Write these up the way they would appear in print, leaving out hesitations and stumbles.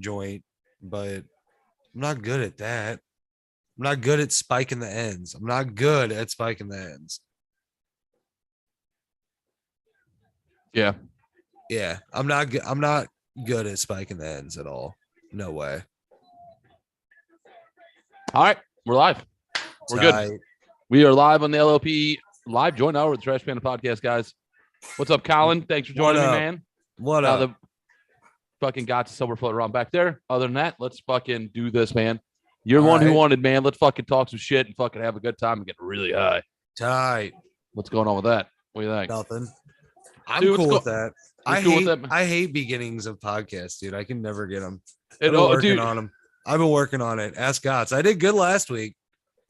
joint, but I'm not good at that. I'm not good at spiking the ends. I'm not good at spiking the ends. Yeah. Yeah, I'm not good. I'm not good at spiking the ends at all. No way. All right, we're live. We're good. We are live on the L.L.P Live Joint Hour with the Trash Panda Podcast, guys. What's up, Kollin? Thanks for joining me, man. What up? The fucking got silver float around back there. Other than that, let's fucking do this, man. You're the one who wanted, man. Let's fucking talk some shit and fucking have a good time and get really high. Tight. What's going on with that? What do you think? Nothing. I'm cool with that. I I hate beginnings of podcasts, dude. I can never get them. I've been working on them. I've been working on it. Ask Gots. I did good last week.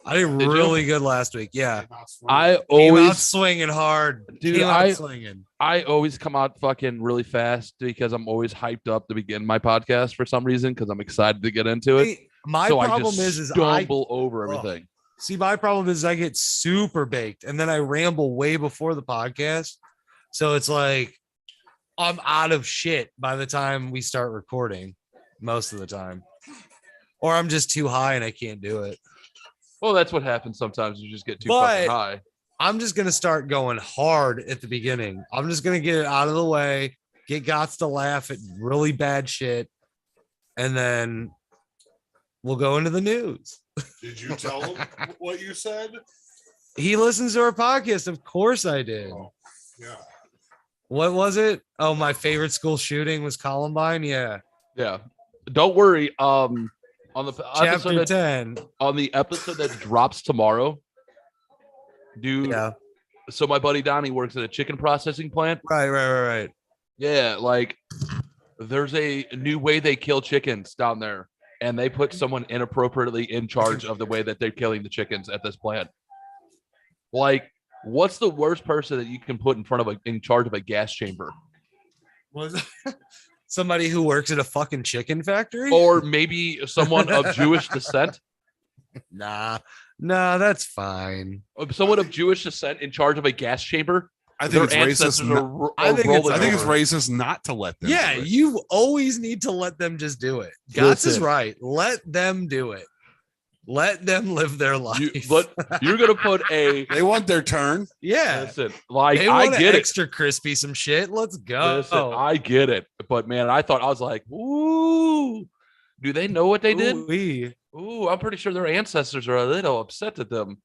I did really good last week. Yeah. I came always out swinging hard. Dude, I always come out fucking really fast because I'm always hyped up to begin my podcast for some reason because I'm excited to get into it. My problem is stumble over everything. See, my problem is I get super baked and then I ramble way before the podcast. So it's like I'm out of shit by the time we start recording most of the time. Or I'm just too high and I can't do it. Well, that's what happens sometimes. You just get too fucking high. I'm just going to start going hard at the beginning. I'm just going to get it out of the way, get Gots to laugh at really bad shit, and then we'll go into the news. Did you tell him what you said? He listens to our podcast. Of course I did. Oh, yeah. What was it? Oh, my favorite school shooting was Columbine. Yeah. Yeah. Don't worry. On the Chapter 10. On the episode that drops tomorrow, dude. Yeah. So my buddy Donnie works at a chicken processing plant. Right. Yeah, like there's a new way they kill chickens down there, and they put someone inappropriately in charge of the way that they're killing the chickens at this plant. Like, what's the worst person that you can put in charge of a gas chamber? Was somebody who works at a fucking chicken factory? Or maybe someone of Jewish descent? Nah, that's fine. Someone of Jewish descent in charge of a gas chamber? I think it's racist. I think it's racist not to let them. Yeah, you always need to let them just do it. Gots is right. Let them do it. Let them live their life. You're gonna put They want their turn. Yeah. Listen, like they I get extra crispy some shit. Let's go. Listen, I get it, but man, I was like, ooh, do they know what they did? Ooh, I'm pretty sure their ancestors are a little upset at them.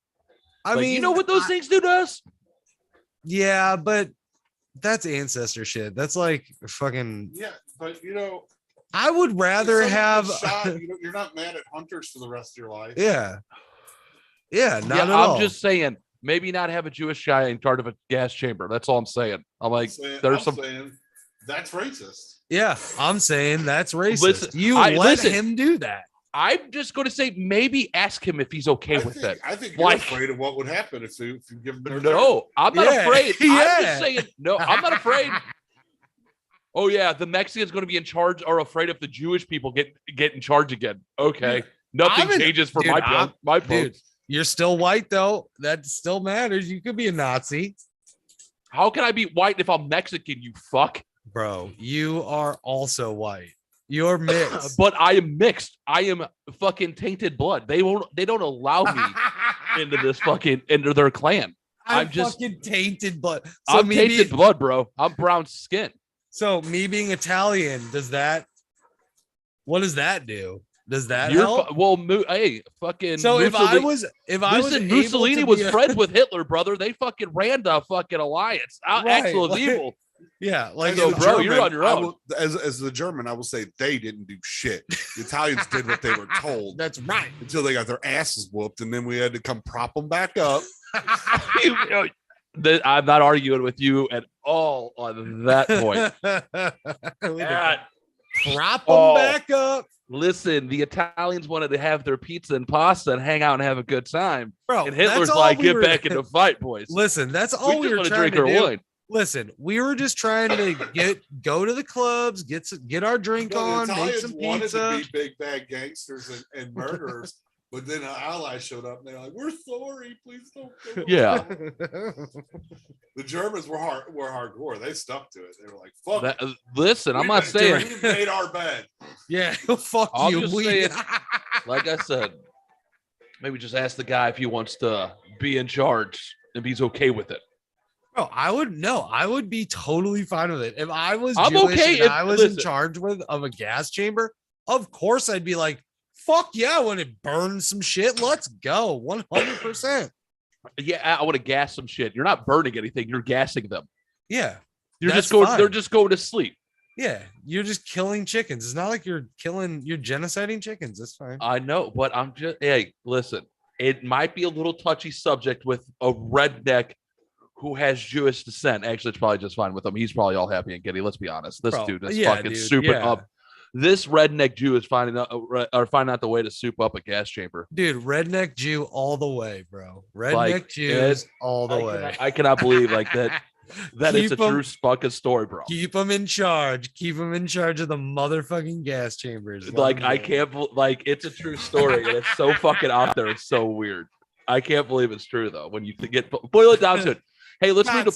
I mean, you know what those things do to us? Yeah, but that's ancestor shit. That's like fucking. Yeah, but I would rather have. You're not mad at hunters for the rest of your life. Yeah, not at all. I'm just saying, maybe not have a Jewish guy in charge of a gas chamber. That's all I'm saying. Saying that's racist. Yeah, I'm saying that's racist. Listen, let him do that. I'm just going to say maybe ask him if he's okay with it. I think you're afraid of what would happen if you give him their No, I'm not afraid. I'm just saying, no, I'm not afraid. Oh, yeah, the Mexicans going to be in charge are afraid if the Jewish people get in charge again. Okay. Nothing changes for my vote. You're still white, though. That still matters. You could be a Nazi. How can I be white if I'm Mexican, you fuck? Bro, you are also white. You're mixed. But I am mixed. I am fucking tainted blood. They don't allow me into their clan. I'm just fucking tainted blood. So I'm tainted blood, bro. I'm brown skin. So me being Italian, what does that do? Does that help? Hey, fucking. So Mussolini was friends with Hitler, brother. They fucking ran the fucking alliance. Axel is evil. Yeah, like so, bro, German, you're on your own. As the German, I will say they didn't do shit. The Italians did what they were told. That's right. Until they got their asses whooped, and then we had to come prop them back up. I'm not arguing with you at all on that point. Prop them back up. Listen, the Italians wanted to have their pizza and pasta and hang out and have a good time. Bro, and Hitler's like, get back in the fight, boys. Listen, that's all we were trying to do. Listen, we were just trying to go to the clubs, get our drink on, make some pizza. Wanted to be big bad gangsters and murderers, But then allies showed up and they're like, "We're sorry, please don't go." Yeah. The Germans were hardcore. They stuck to it. They were like, "Fuck." That, listen, I'm not saying we made our bed. Yeah, fuck I'm you. just saying, like I said, maybe just ask the guy if he wants to be in charge, if he's okay with it. Oh, I would be totally fine with it. If I was I'm Jewish okay and if- I was listen. in charge of a gas chamber, of course I'd be like, fuck yeah, I want to burn some shit. Let's go. 100%. Yeah, I want to gas some shit. You're not burning anything. You're gassing them. Yeah. You're That's just going. fine. They're just going to sleep. Yeah. You're just killing chickens. It's not like you're genociding chickens. That's fine. I know, but I'm just. Hey, listen. It might be a little touchy subject with a redneck who has Jewish descent. Actually, it's probably just fine with him. He's probably all happy and giddy. Let's be honest. This dude is fucking souping up. This redneck Jew is finding out the way to soup up a gas chamber. Dude, redneck Jew all the way, bro. Redneck Jews all the way. I cannot believe like that. That is a true fucking story, bro. Keep them in charge. Keep them in charge of the motherfucking gas chambers. Like I can't like it's a true story and it's so fucking out there. It's so weird. I can't believe it's true though. When you boil it down to it. Hey, let's move to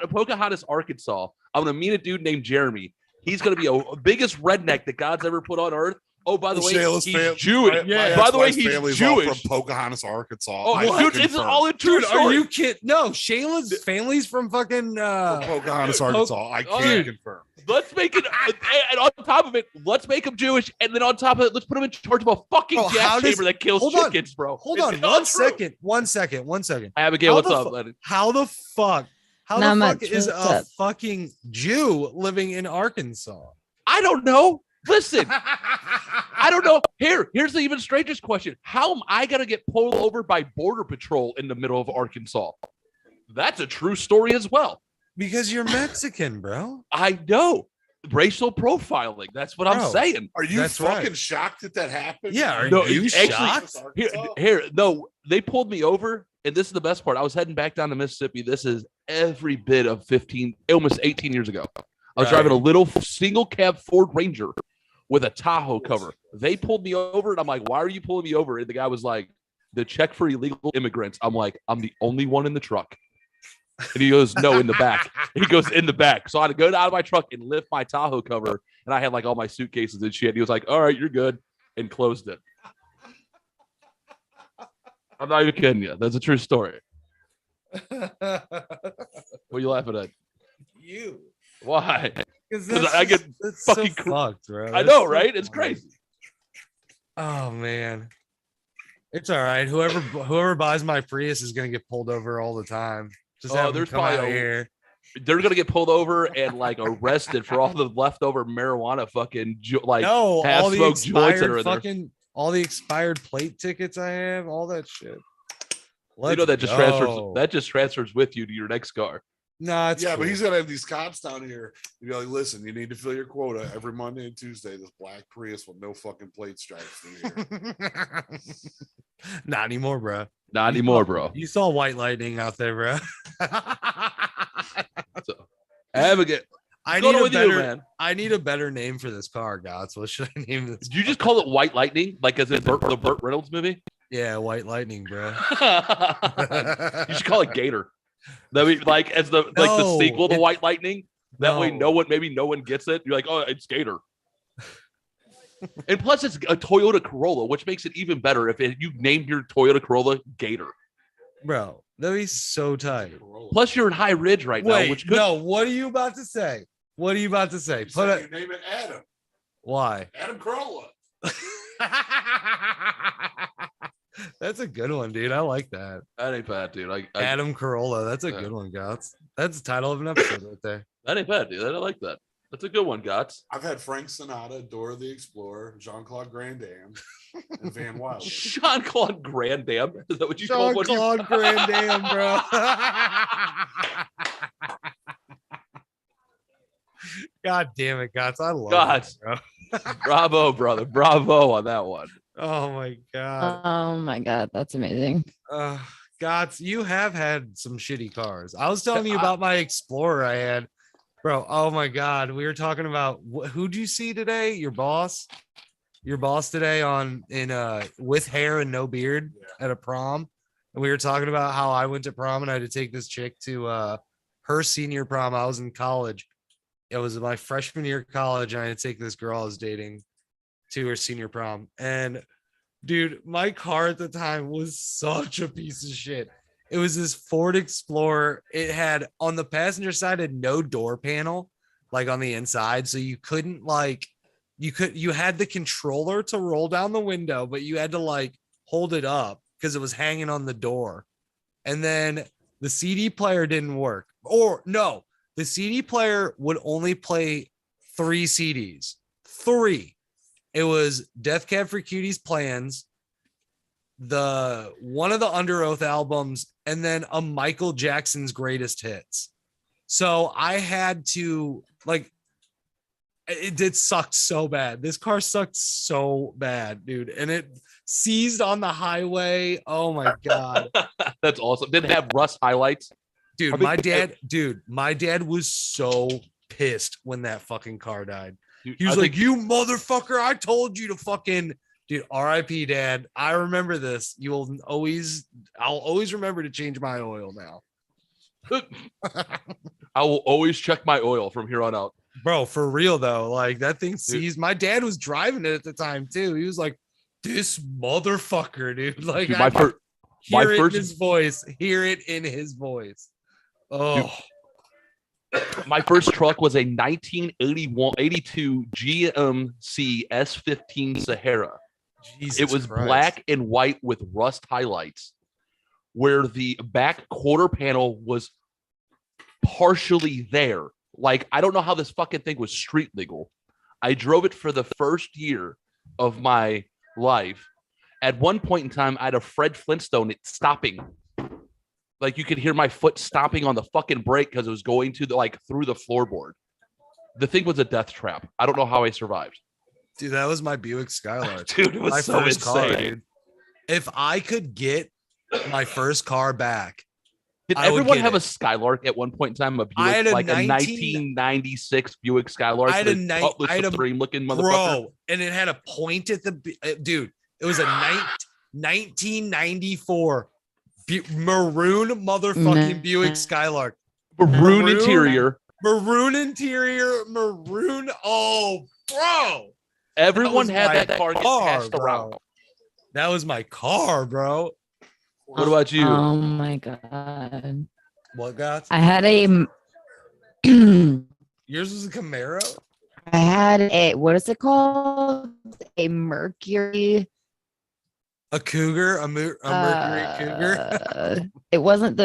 Pocahontas, Arkansas. I'm gonna meet a dude named Jeremy. He's gonna be a biggest redneck that God's ever put on earth. Oh, by the way, he's Jewish. By the way, he's Jewish. From Pocahontas, Arkansas. Oh, dude, it's all in true story. Are you kidding? No, Shayla's family's from fucking from Pocahontas, Arkansas. I can't confirm. Let's make it, and on top of it, let's make him Jewish, and then on top of it, let's put him in charge of a fucking gas chamber that kills chickens, bro. Hold on, one second. Abigail, what's up, buddy? How the fuck is a fucking Jew living in Arkansas? I don't know. Listen, I don't know. Here's the even strangest question. How am I going to get pulled over by Border Patrol in the middle of Arkansas? That's a true story as well. Because you're Mexican, bro. I know. Racial profiling. That's what I'm saying. Are you fucking shocked that happened? Yeah. Are you shocked? No, they pulled me over. And this is the best part. I was heading back down to Mississippi. This is every bit of almost 18 years ago. I was driving a little single cab Ford Ranger with a Tahoe cover. They pulled me over and I'm like, why are you pulling me over? And the guy was like, the check for illegal immigrants. I'm like, I'm the only one in the truck. And he goes, no, in the back. He goes, in the back. So I had to go out of my truck and lift my Tahoe cover. And I had like all my suitcases and shit. He was like, all right, you're good. And closed it. I'm not even kidding you. That's a true story. What are you laughing at? You. Why? Because I get fucking fucked, bro. I know, right? It's crazy. Oh man, it's all right. Whoever buys my Prius is gonna get pulled over all the time. Just there's probably here. They're gonna get pulled over and like arrested for all the leftover marijuana fucking all the expired fucking all the expired plate tickets I have, all that shit. You know that just transfers with you to your next car. No, it's but he's gonna have these cops down here. You'd be like, listen, you need to fill your quota every Monday and Tuesday. This black Prius with no fucking plate stripes through here. Not anymore, bro. Not anymore, bro. You saw White Lightning out there, bro. So, Abigail, I need a better name for this car, Gots. What should I name this? Did you just call it White Lightning, like as in the Burt Reynolds movie? Yeah, White Lightning, bro. You should call it Gator. That we like as the sequel to White Lightning. That way, no one gets it. You're like, oh, it's Gator. And plus, it's a Toyota Corolla, which makes it even better if you named your Toyota Corolla Gator. Bro, that'd be so tight. Plus, you're in High Ridge right now. What are you about to say? What are you about to say? You name it Adam. Why? Adam Corolla. That's a good one, dude. I like that. That ain't bad, dude. Adam Corolla. That's a good one, Gots. That's the title of an episode right there. That ain't bad, dude. I like that. That's a good one, Gots. I've had Frank Sinatra, Dora the Explorer, Jean-Claude Van Damme, and Van Wilder. Jean-Claude Van Damme? Is that what you call one? Jean-Claude Van Damme, bro. God damn it, Gots. I love it, bro. Bravo, brother. Bravo on that one. Oh my god. Oh my god, that's amazing. Gots, you have had some shitty cars. I was telling you about my Explorer I had, bro. Oh my god, we were talking about who'd you see today? Your boss? your boss today with hair and no beard at a prom, and we were talking about how I went to prom and I had to take this chick to her senior prom. I was in college. It was my freshman year of college, and I had to take this girl I was dating to her senior prom. And dude, my car at the time was such a piece of shit. It was this Ford Explorer. It had on the passenger side had no door panel, like on the inside. So you couldn't you had the controller to roll down the window, but you had to like hold it up because it was hanging on the door. And then the CD player didn't work. Or no, the CD player would only play 3 CDs. 3. It was Death Cab for Cutie's Plans, one of the Under Oath albums, and then a Michael Jackson's Greatest Hits. So I had to it did suck so bad. This car sucked so bad, dude. And it seized on the highway. Oh my God. That's awesome. Did it have rust highlights? Dude, my dad was so pissed when that fucking car died. Dude, He was like, you motherfucker, I told you to fucking... Dude, RIP, Dad. I remember this. I'll always remember to change my oil now. I will always check my oil from here on out. Bro, for real though, like that thing seized. My dad was driving it at the time too. He was like, "This motherfucker, dude!" Like, Dude, hear it in his voice. Oh, dude, my first truck was a 1982 GMC S15 Sahara. Jesus it was Christ. Black and white with rust highlights, where the back quarter panel was partially there. Like, I don't know how this fucking thing was street legal. I drove it for the first year of my life. At one point in time, I had a Fred Flintstone stopping. Like, you could hear my foot stomping on the fucking brake because it was going to through the floorboard. The thing was a death trap. I don't know how I survived. Dude, that was my Buick Skylark. Dude, it was my so first insane. car, dude. If I could get my first car back, did I would everyone get have it. a Skylark at one point in time? A Buick, I had a a 1996 Buick Skylark. I had a Cutlass Supreme looking motherfucker. bro, and it had a point at the dude. It was a 1994 maroon motherfucking Buick Skylark. Maroon interior. Maroon interior. Maroon. Oh, bro. Everyone That was had my that car get car, passed bro. around. That was my car, bro. What about you? Oh my God. What got? I had a Yours was a Camaro? I had a, what is it called? A Mercury. A Cougar? A Mercury Cougar? It wasn't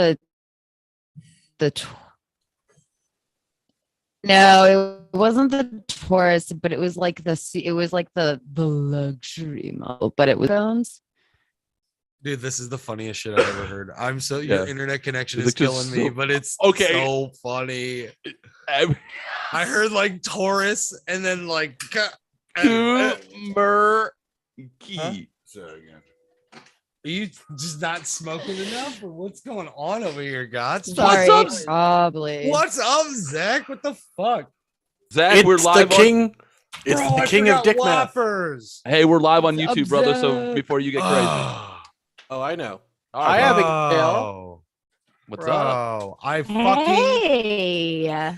no, it wasn't the Taurus, but it was like the luxury model, but it was Dude, this is the funniest shit I've ever heard. I'm so your internet connection is It's just killing me, so- but it's Okay. so funny. I heard like Taurus and then like Merky. Say it again. Are you just not smoking enough, or what's going on over here, God? sorry, up, probably. What's up, Zach? What the fuck? Zach, we're live on. It's Bro, the I king of forgot dick math. whoppers. Hey, we're live on What's YouTube, up, brother. So Zach? before you get crazy, Oh, I know. All Hi, right, Abigail. what's bro, up? I fucking Hey,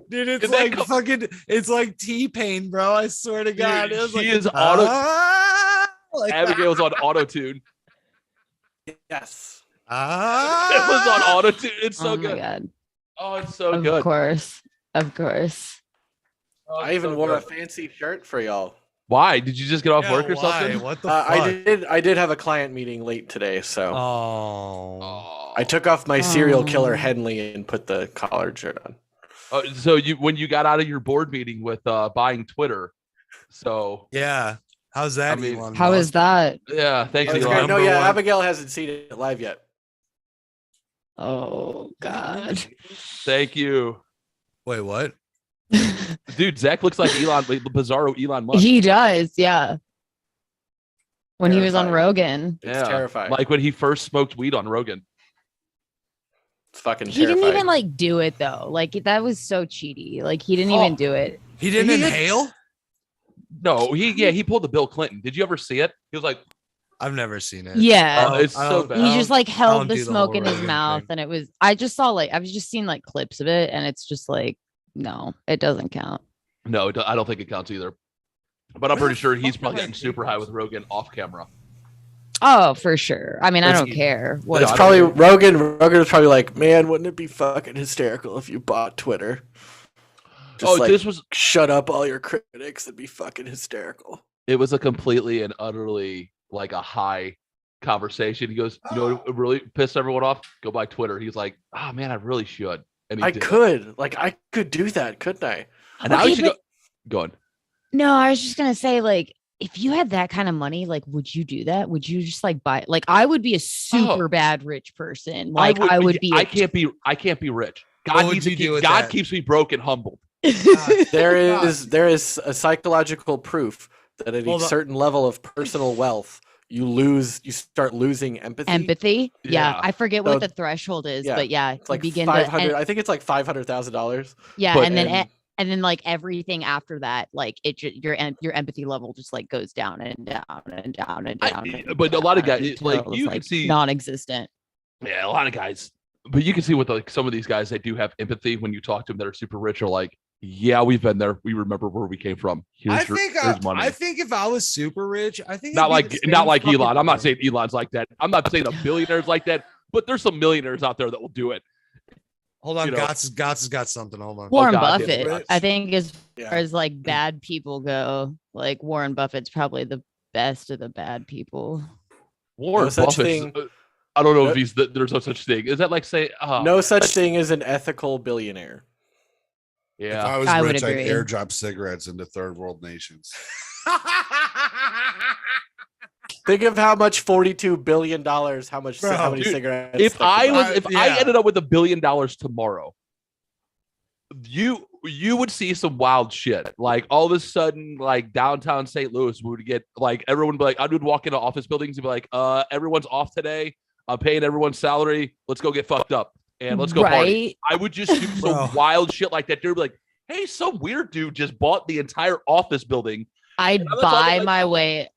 dude, it's Did they like come- fucking, it's like T-Pain, bro. I swear to God, Dude, it was she like is like, Abigail's on auto tune. Yes. It was on auto tune. It's so oh my good. God. Oh, it's so Of good. course. Of course. Oh, I it's even so wore a good. fancy shirt for y'all. Why? Did you just get off yeah, work or why? something? What the fuck? I did have a client meeting late today, so Oh, I took off my serial killer Oh. Henley and put the collared shirt on. So when you got out of your board meeting with buying Twitter, so yeah. How's that? I mean, Elon How Musk? is that? yeah, thanks, That's Elon. great. No, Number yeah, one. Abigail hasn't seen it live yet. Oh God. Thank you, Wait, what? dude. Zach looks like Bizarro Elon Musk. He does, yeah. When he was on Terrifying. Rogan. It's Yeah, terrifying. like when he first smoked weed on Rogan. It's fucking He didn't terrifying. even like do it though. Like that was so cheaty. Like he didn't even do it. He didn't inhale? No, he pulled the Bill Clinton. Did you ever see it? He was like, I've never seen it. Yeah. it's so bad. He just like I held don't the do the smoke whole in his Rogan mouth, thing. and it was. I was just seeing like clips of it, and it's just like, no, it doesn't count. no, I don't think it counts either. But I'm Where pretty the sure he's fuck probably am I getting super thinking? high with Rogan off camera. Oh, for sure. I mean, I It's- don't care. No, What It's I don't probably care. Rogan was probably like, man, wouldn't it be fucking hysterical if you bought Twitter? Just like, This was shut up all your critics. It'd be fucking hysterical. it was a completely and utterly like a high conversation. He goes, you know, what really pissed everyone off? Go buy Twitter. He's like, oh man, I really should. And he I did. could do that, couldn't I? And now Okay, you should but- go on. No, I was just gonna say, like, if you had that kind of money, like, would you do that? Would you just like buy? Like, I would be a super bad rich person. Like, I would be. I can't be rich. What God would needs you to do keep, with God that? keeps me broke and humbled. There is a psychological proof that at Hold a on. certain level of personal wealth, you start losing empathy. Empathy. Yeah. Yeah. I forget So- what the threshold is, yeah, but yeah, It's like you begin 500. to. I think it's like $500,000. Yeah, But- and then and then like everything after that, like your empathy level just like goes down and down and down and down. But a lot of guys, until like it's, you can see, non-existent. yeah, a lot of guys. But you can see with like some of these guys, they do have empathy when you talk to them that are super rich. Are like, yeah, we've been there. We remember where we came from. Here's money. I think if I was super rich, I think not it'd be like the not same like fucking Elon. I'm not thing. saying Elon's like that. I'm not saying the billionaires like that. But there's some millionaires out there that will do it. Hold on, you know. Gotts has got something. Hold on. Warren God, yeah, Buffett, right. I think, as Yeah. far as like bad people go, like Warren Buffett's probably the best of the bad people. Warren No such Buffett. thing. I don't know No- if there's no such thing. Is that like say? No such thing as an ethical billionaire. If Yeah. I was I would rich, I'd agree. airdrop cigarettes into third world nations. Think of how much $42 billion, how many Dude, cigarettes. If they I could was, buy. if yeah. I ended up with $1 billion tomorrow, you would see some wild shit. Like all of a sudden, like downtown St. Louis would get like everyone would be like, I would walk into office buildings and be like, everyone's off today. I'm paying everyone's salary. Let's go get fucked up and let's go party. Right? I would just do some Bro. wild shit like that. They'd be like, hey, some weird dude just bought the entire office building. I'd I'm not talking buy like- my way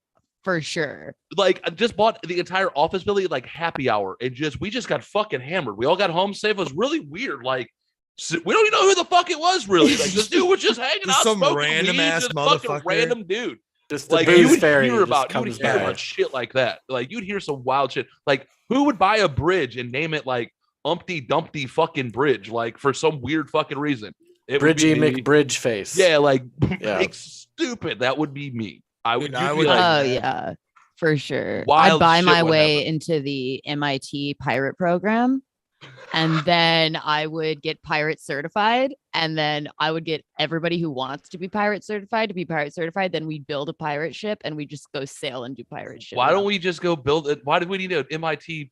for sure. Like I just bought the entire office building at like happy hour and we just got fucking hammered. We all got home safe. It was really weird. Like we don't even know who the fuck it was really. Like this dude was just hanging Just out, some smoking random weed, ass just fucking motherfucker. random dude. Just the Like booze you would fairy hear just about comes hear by. about shit like that. Like you'd hear some wild shit. Like who would buy a bridge and name it like Umpty Dumpty fucking bridge? Like for some weird fucking reason. It would be Bridgie me. McBridge face. Yeah, like Yeah. like stupid. That would be me. I would. Dude, you'd I be would- like, Oh yeah, for sure. Wild I'd buy shit my would way happen. into the MIT pirate program, and then I would get pirate certified, and then I would get everybody who wants to be pirate certified to be pirate certified. Then we'd build a pirate ship, and we just go sail and do pirate shit. why don't we just go build it? Why do we need an MIT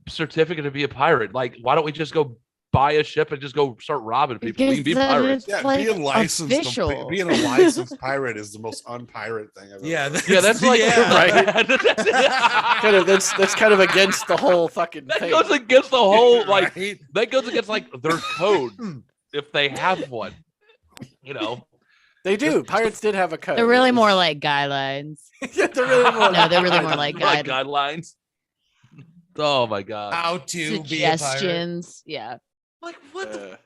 certificate to be a pirate? Like, why don't we just go buy a ship and just go start robbing people? We can be Because then pirates. it's Yeah, like being licensed, official. being a licensed pirate is the most unpirate thing I've Yeah, ever. Yeah, that's like Right. that Kind of, that's kind of against the whole fucking thing. goes against the whole like Right? that goes against like their code if they have one. You know, They do. Pirates did have a code. They're really more like guidelines. Yeah, they're really more. No, they're really more like like guide guidelines. Oh my god! How to be a pirate. suggestions. Yeah, Like what? The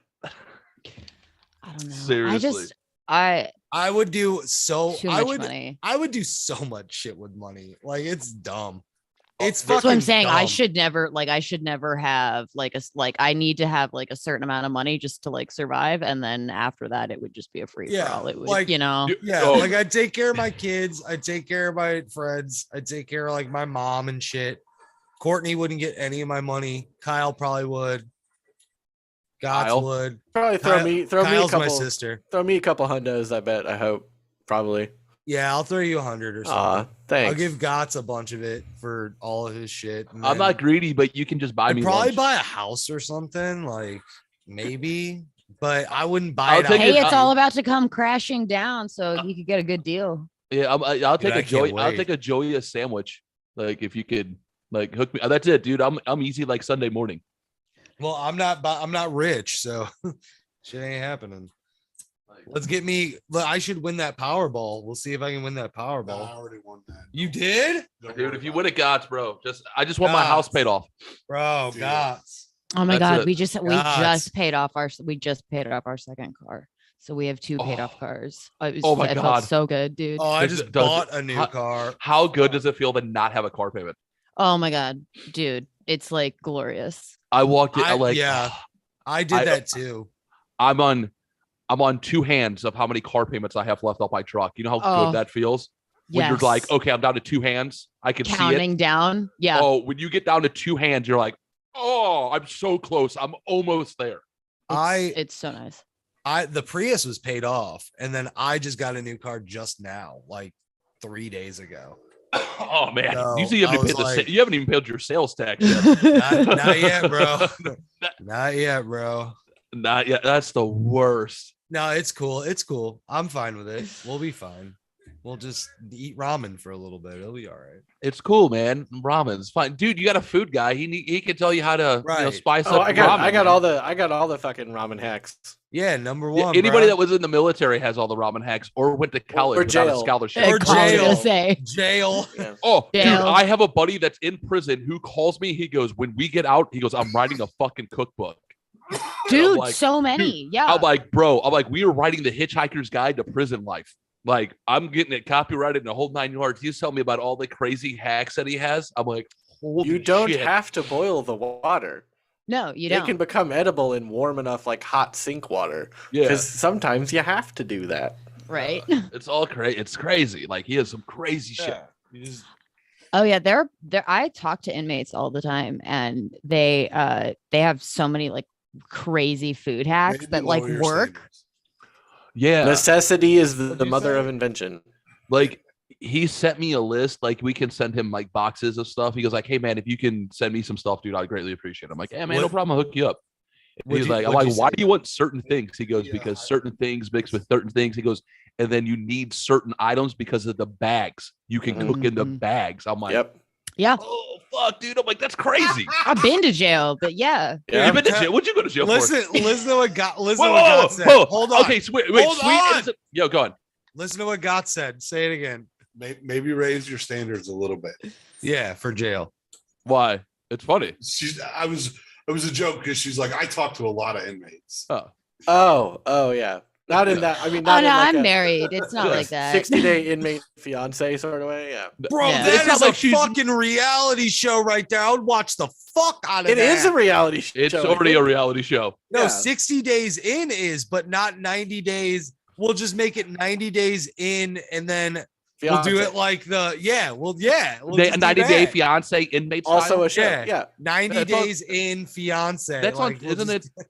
I don't know. Seriously. I would do so. Too I much would. money. I would do so much shit with money. Like it's dumb. Oh, It's that's fucking. That's what I'm saying. I dumb. should never have I need to have like a certain amount of money just to like survive, and then after that it would just be a free Yeah, for all. It would, like- Dude, Yeah, oh, like I'd take care of my kids. I'd take care of my friends. I'd take care of like my mom and shit. Courtney wouldn't get any of my money. Kyle probably would. Gotts Kyle? would. Probably throw me a Kyle's my couple. sister. Throw me a couple hundos. I bet. I hope. Probably. Yeah, I'll throw you 100 or something. Aw, thanks. I'll give Gotts a bunch of it for all of his shit. and I'm then not greedy, but you can just buy I'd me probably lunch. buy a house or something, like maybe, but I wouldn't buy I'll it. take hey, it- it's all about to come crashing down, so you could get a good deal. Yeah, I'll take I a Joey. can't I'll wait. take a Joey sandwich. Like if you could, like hook me. That's it, dude. I'm easy like Sunday morning. Well, I'm not rich, so shit ain't happening. Let's get me. I should win that Powerball. We'll see if I can win that No, Powerball. I already won that. You did, Dude, if you win it, gods, bro. I just want my house paid off. bro? Dude. Gots. Oh my That's God. it. We just Gots. paid off our second car. So we have 2 paid off cars. It my felt God. so good, dude. Oh, I Does just it- does bought it- a new how- car. How good does it feel to not have a car payment? Oh my God, dude. It's like glorious. I walked in, Yeah. I did that too. I'm on 2 hands of how many car payments I have left off my truck. You know how Oh. good that feels? When you're like, okay, I'm down to 2 hands. I can Counting see it. down. Yeah. Oh, when you get down to 2 hands, you're like, oh, I'm so close. I'm almost there. It's so nice. The Prius was paid off, and then I just got a new car just now, like 3 days ago. Oh man, So, you see, you I haven't, was like- you haven't even paid your sales tax yet. Not yet, bro. Not yet, bro. Not yet. That's the worst. No, it's cool. It's cool. I'm fine with it. We'll be fine. We'll just eat ramen for a little bit. It'll be all right. It's cool, man. Ramen's fine, dude. You got a food guy. He can tell you how to Right. spice Oh, up. I got ramen, I got all the fucking ramen hacks. Yeah, number Yeah, one. anybody bro. that was in the military has all the ramen hacks or went to college Or without a jail. scholarship. Or I was gonna jail. say. Jail. Yeah. Oh, dude, Jail. I have a buddy that's in prison who calls me. He goes, when we get out, he goes, I'm writing a fucking cookbook. Dude, like, so many. Yeah. I'm like, bro, we were writing the Hitchhiker's Guide to Prison Life. Like, I'm getting it copyrighted in a whole 9 yards. He's telling me about all the crazy hacks that he has. I'm like, holy You don't shit. have to boil the water. No, you They don't. can become edible in warm enough, like hot sink water. Yeah, Because sometimes you have to do that. Right. it's all crazy. It's crazy. Like, he has some crazy shit. Yeah. You just Oh yeah, they're I talk to inmates all the time, and they have so many like crazy food hacks maybe that like lower your work. standards. Yeah. Necessity is the What'd you mother say? of invention. Like, he sent me a list. Like, we can send him like boxes of stuff. He goes like, hey man, if you can send me some stuff, dude, I'd greatly appreciate it. I'm like, yeah, man, no What- problem. I'll hook you up. What'd He's you- like, I'm what'd like, you why say? do you want certain things? He goes, Yeah, because I- certain things mixed with certain things. He goes, and then you need certain items because of the bags. You can cook in the Mhm. bags. I'm like, Yep. Yeah, oh fuck, dude. I'm like, that's crazy. I've been to jail, but yeah. Yeah. You been to jail? What'd you go to jail Listen to what God. Listen to what for? God said. Whoa. Hold on. Okay, wait, Hold sweet. on. innocent- Yo, go on. Listen to what God said. Say it again. maybe raise your standards a little bit. Yeah, for jail. Why? It's funny. It was a joke because she's like, I talk to a lot of inmates. Oh yeah. Not in that. I mean, Oh not no, in like I'm a married. It's not like that. 60-day inmate fiance sort of way. Yeah. Bro, Yeah. that It's not is like a she's- fucking reality show right there. I would watch the fuck out of It that. is a reality show. It's I already think. a reality show. No, Yeah. 60 days in is, but not 90 days. We'll just make it 90 days in, and then we'll do Fiance. it like we'll just do 90-day that. fiance inmate. Also style? a show. Yeah. Yeah. 90 That's on- days in fiance. That's on, like, we'll isn't just- it?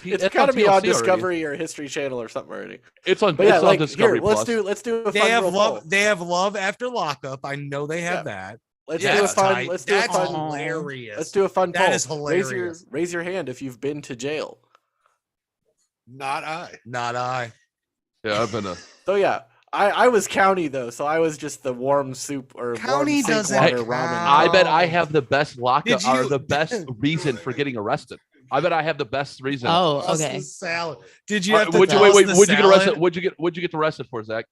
It's That's got to be on TLC already. Discovery or History Channel or something already. It's on. But yeah, it's on like Discovery here, let's Plus. do a They fun have little love. poll. They have love after lockup. I know they have that. Let's That's do a fun. tight. Let's do a That's fun. hilarious. Let's do a fun That poll. is hilarious. Raise your hand if you've been to jail. Not I. Not I. Yeah, I've been a. So yeah, I was county though, so I was just the warm soup or County warm sink doesn't water count. ramen. I bet I have the best lockup Did or you- the best reason for getting arrested. I bet I have the best reason. Oh, Toss the okay. salad. Did you have to Would you, toss wait, the would you get arrested? salad? Would you get arrested for, Zach?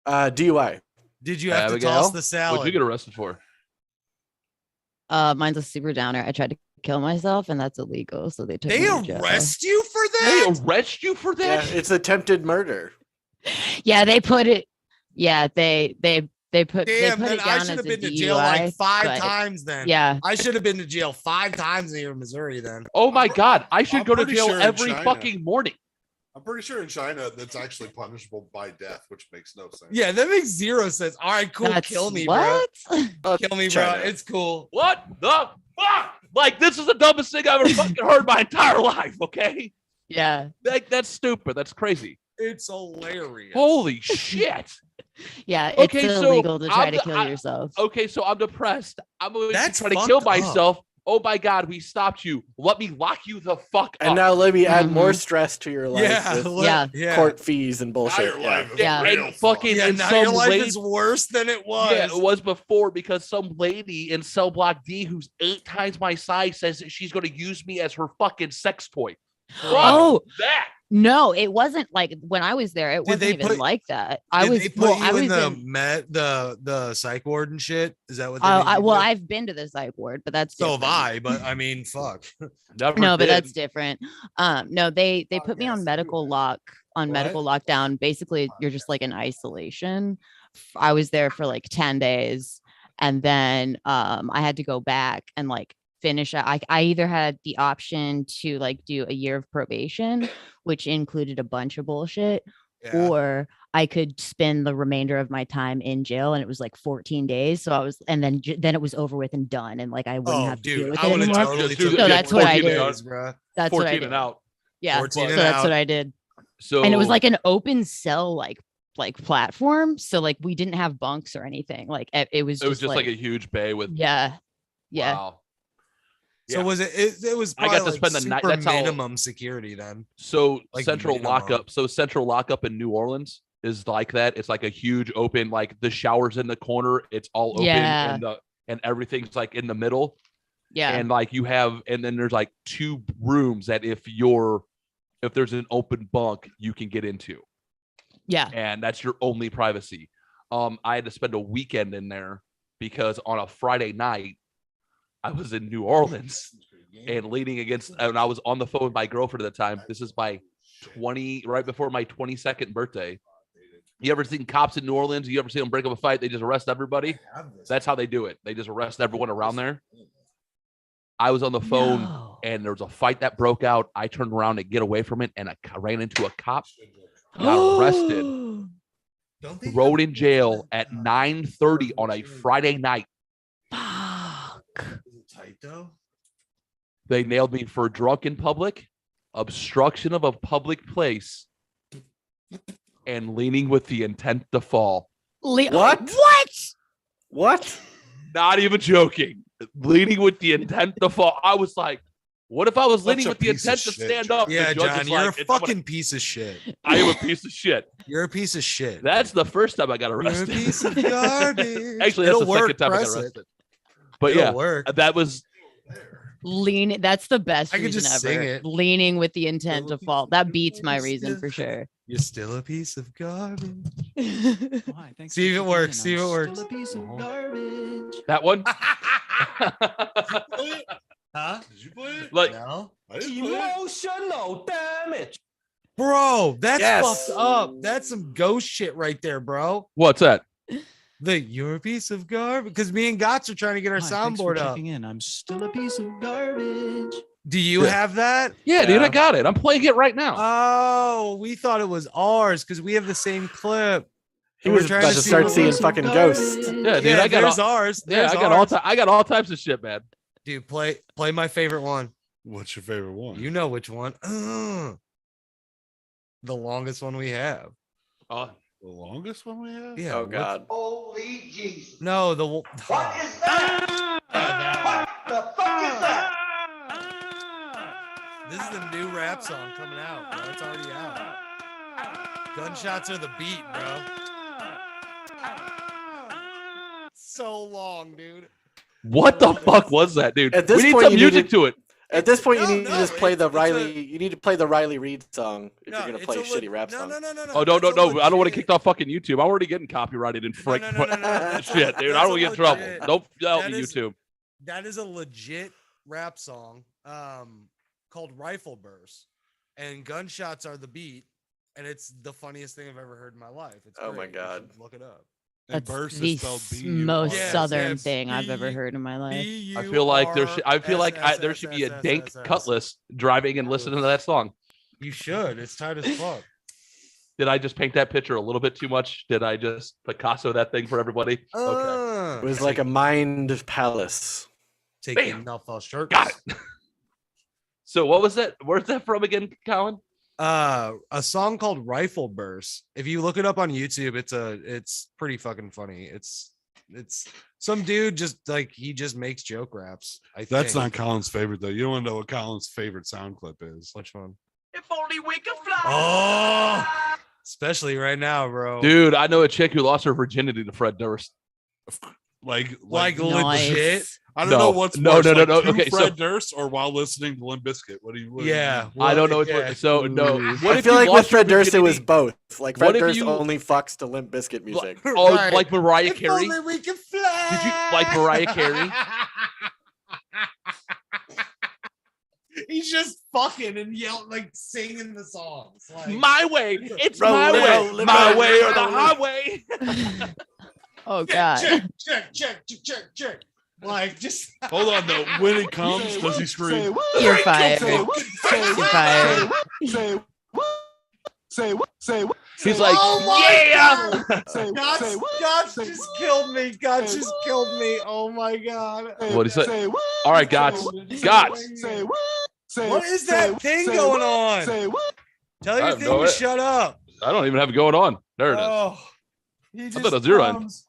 DUI. Did you have to Abigail? toss the salad? What'd you get arrested for? Mine's a super downer. I tried to kill myself, and that's illegal. So they took They me to jail. arrest you for They that? arrest you for Yeah, that? it's attempted murder. Yeah, they put it. Yeah, they put Damn, it then down I as should have a been to DUI. jail like 5 but- times then. Yeah, I should have been to jail 5 times here in Missouri then. Oh my God! I should I'm go to pretty jail sure in every China. fucking morning. I'm pretty sure in China that's actually punishable by death, which makes no sense. Yeah, that makes 0 sense. All right, cool. that's Kill me, what? Oh, bro. Kill me, China. bro. It's cool. What the fuck? Like, this is the dumbest thing I've ever fucking heard my entire life. Okay, Yeah, that's stupid. That's crazy. It's hilarious. Holy shit. yeah. It's Okay, so illegal to try I'm to the- kill yourself. Okay, so I'm depressed. I'm going That's to try to kill fucked up. myself. Oh my God, we stopped you. Let me lock you the fuck up. And now let me add more stress to your life Yeah, with court fees and bullshit. Now your life is Yeah. real And fucking Yeah, and now some your life lady, is worse than it was. Yeah, it was before because some lady in cell block D who's 8 times my size says that she's going to use me as her fucking sex toy. Oh, That. no, it wasn't like when I was there. It Did wasn't they even put- like that. Did they put you I was in the psych ward and shit? Is that what they made you do? I've been to the psych ward, but that's So have different. I, but I mean, fuck. Never No, but did. that's different. No, they put me on Podcast. medical medical What? lockdown. Basically, you're just like in isolation. I was there for like 10 days, and then I had to go back and like finish. I either had the option to like do a year of probation, which included a bunch of bullshit, Yeah. or I could spend the remainder of my time in jail, and it was like 14 days. So I was, and then it was over with and done, and like I wouldn't have to deal dude, with I it would have anymore. totally Dude, took no, it that's what I 14 did. days, bro. That's what 14 I did. and out. Yeah, 14 so and that's out. what I did. So And it was like an open cell like platform, so like we didn't have bunks or anything. Like it was just like a huge bay with yeah. Wow. So Yeah. was it was I got probably to spend the night- super that's how- minimum security then. So Like central minimum. lockup. So central lockup in New Orleans is like that. It's like a huge open, like the shower's in the corner. It's all open Yeah. and everything's like in the middle. Yeah. And like you have, and then there's like 2 rooms that if there's an open bunk, you can get into. Yeah. And that's your only privacy. I had to spend a weekend in there because on a Friday night, I was in New Orleans and leaning against, and I was on the phone with my girlfriend at the time. This is right before my 22nd birthday. You ever seen cops in New Orleans? You ever see them break up a fight? They just arrest everybody. That's how they do it. They just arrest everyone around there. I was on the phone No. and there was a fight that broke out. I turned around to get away from it and I ran into a cop, got arrested, Don't they thrown have- in jail at 9:30 on a Friday night. Fuck. Is it tight though? They nailed me for drunk in public, obstruction of a public place, and leaning with the intent to fall. What? What? Not even joking. Leaning with the intent to fall. I was like, what if I was Such leaning a with the piece of intent to shit, stand John. up? The Yeah, judge John, is you're like, a "It's what fucking piece of shit. I am a piece of shit. You're a piece of shit. That's the first time I got You're a arrested. piece of garbage. Actually, that's It'll the second work, time I got press it. arrested. But It'll yeah, work. that was Leaning. That's the best I could reason just ever. sing it. Leaning with the intent to fall. That beats my Still- reason for sure. You're still a piece of garbage. Why? Thanks See for if it checking works, in. see if I'm it works. Still a piece of garbage. that one. Huh? Did you play it? Like, No. I didn't play it. Emotional damage. Bro, that's Yes. fucked up. That's some ghost shit right there, bro. what's that? You're a piece of garbage. Because me and Gotts are trying to get our Hi, thanks for soundboard up. checking in. I'm still a piece of garbage. Do you have that? Yeah, dude, I got it. I'm playing it right now. Oh, we thought it was ours because we have the same clip. He We're was trying about to to see start what seeing was- fucking ghosts. Yeah, dude, Yeah, I got there's all, ours. yeah, There's I got ours. I got all types of shit, man. Dude, play my favorite one. What's your favorite one? You know which one? The longest one we have. Oh, The longest one we have? Yeah. Oh what- god. Holy Jesus. No, the What is that? What the fuck is that? This is the new rap song coming out, bro. It's already out. Gunshots are the beat, bro. So long, dude. what the fuck was that, dude? At this we need point, some you music need to it. At this point, No, you need to no, just play the it's a- Riley. You need to play the Riley Reid song if No, you're gonna it's play a le- shitty rap no, song. No. Oh, no, It's no, a no. I don't want to legit- kicked off fucking YouTube. I'm already getting copyrighted and frick. no, that's a- Shit, dude. I that's don't a get in trouble. legit- Don't help that me, is- YouTube. That is a legit rap song called Rifle Burst. And gunshots are the beat. And it's the funniest thing I've ever heard in my life. It's Oh my great. You God. should look it up. And That's Burst the is spelled most B-U-R-S. Yes, southern yes, thing I've ever B- heard in my life. I feel like there should. I feel like there should be a dank BURSSSSSSS. cutlass driving and listening to that song. You should. It's tight as fuck. Did I just paint that picture a little bit too much? Did I just Picasso that thing for everybody? Okay. It was like a mind palace. taking Bam. enough shirts. Got it. So what was that? Where's that from again, Colin? A song called Rifle Burst. If you look it up on YouTube, it's pretty fucking funny. It's some dude just like he just makes joke raps. That's not think. Colin's favorite though. You don't want to know what Colin's favorite sound clip is. Which one? If only we could fly. Oh, especially right now, bro. Dude, I know a chick who lost her virginity to Fred Durst. Like Like Nice. legit. I don't No. know what's No, worse, no, no, like no. to Okay, so- Fred Durst or while listening to Limp Bizkit. What do you? Yeah. I don't know. Yeah. So no. What I if feel you like with lost your Fred Durst, it was virginity- both. Like What Fred if Durst you- only fucks to Limp Bizkit music. Oh, Right. like Mariah If Carey. only we could fly. Did you like Mariah Carey? He's just fucking and yelling, like singing the songs. Like, My way. It's Roll my it, way. roll it, My roll way it, or the roll it. highway. Oh God. check. Like, just Hold on though. When it comes, does he scream? You're fired. You're fired. He's like, Oh my yeah. God's just killed me. God just killed me. Oh my God. What is it? All right, Gots. What is that thing going on? Tell I your have thing no to idea. shut up. I don't even have it going on. There it is. Oh, he thought just it was your end. comes.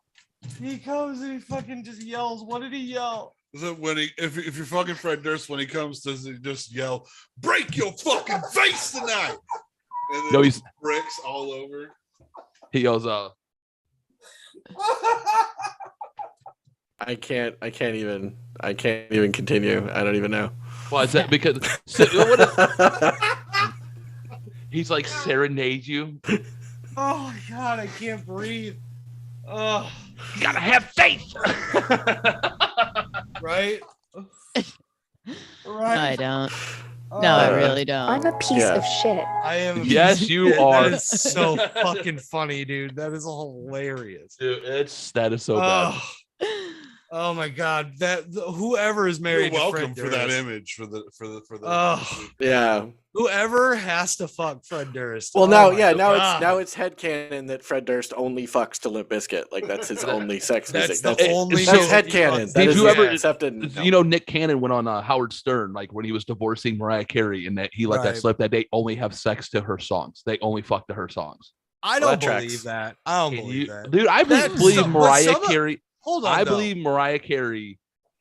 He comes and he fucking just yells. What did he yell? Is it when he, if you're fucking Fred Durst, when he comes, does he just yell, "Break your fucking face tonight"? And then No, he's bricks all over. he yells, I can't even continue. I don't even know. why is that? Because so, what if- he's like serenade you. Oh my God, I can't breathe. Oh, You gotta have faith. right? No, I don't. Oh, No, I really don't. I'm a piece Yeah. of shit. I am. Yes, you That are. is so fucking funny, dude. That is hilarious. Dude, that is so bad. Oh my God, whoever is married. You're to welcome Fred for that Durst, image for the. Oh. Yeah. Whoever has to fuck Fred Durst. Well, Oh now, my yeah, now God. it's headcanon that Fred Durst only fucks to Limp Bizkit. Like that's his only sex That's music. the That's only. so- that's music he headcanon. fucks. That Did is you ever- accepted? You know, Nick Cannon went on Howard Stern, like when he was divorcing Mariah Carey, and that he let that Right. slip that they only have sex to her songs. They only fuck to her songs. I Well, don't that believe tracks. that. I don't And believe you- that. Dude, I That's believe some- but Mariah some of- Carey. Hold on. I though. believe Mariah Carey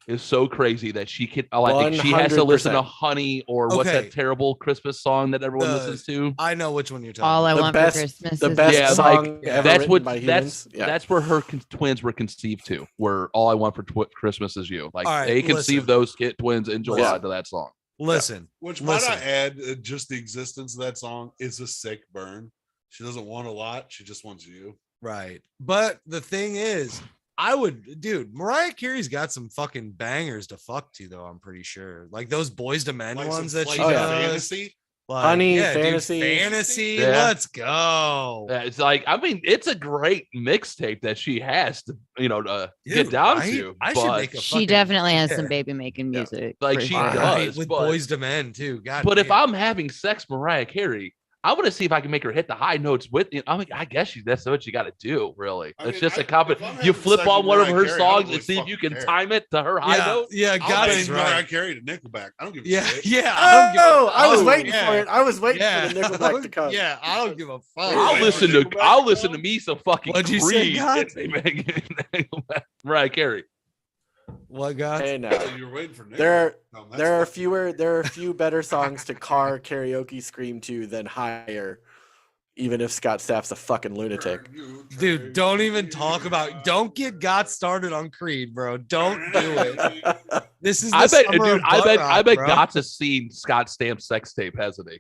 is so crazy that she can like she has to listen to 100%. Honey or what's Okay. that terrible Christmas song that everyone The- listens to. I know which one you're talking. All I The want best- for Christmas the is best Yeah, song like, ever That's written what by humans. that's where her twins were conceived to. Where All I Want for Christmas Is You. Like All right, they conceived listen. those twins in July Listen. to that song. Listen, Which might Listen. I add, just the existence of that song is a sick burn. She doesn't want a lot. She just wants you. right. But the thing is, dude, Mariah Carey's got some fucking bangers to fuck to, though. I'm pretty sure. Like those Boys to Men Like ones some that she flight does. fantasy. Like, Honey, yeah, dude, Fantasy. fantasy. Yeah. Let's go. Yeah, it's like I mean, it's a great mixtape that she has to to Dude, get down right? to. I should but- make a She fucking- definitely has yeah. some baby making Yeah. music. Like, for she sure. Right, does, with but- Boys to Men too. God, But if damn. I'm having sex, Mariah Carey, I want to see if I can make her hit the high notes with you. I mean, I guess that's what you got to do, really. I It's mean, just a if comp. I'm You having flip sex on with one of Mariah her Carey, I don't songs really and see if you fucking can care. time it to her high yeah, note. yeah, I'll God bang is Mariah right. Carey to Nickelback. I don't give a Yeah, shit. yeah. I don't give a- Oh, I was oh, waiting yeah. for it. I was waiting Yeah, for the Nickelback to come. Yeah, I don't give a fuck. I'll Wait, listen wait, to Nickelback, I'll listen bro? to me some fucking What'd you say, Creed. God? Mariah Carey. What, God? Hey, now So you're waiting for Nickelback. there No, that's there are fucking- a few better songs to car karaoke scream to than Higher, even if Scott Stapp's a fucking lunatic. Dude, don't even talk about. Don't get got started on Creed, bro. Don't do it. This is. The I bet, summer dude. of I butt bet. rock, I bet. bro. Gott's has seen Scott Stamp's sex tape, hasn't he?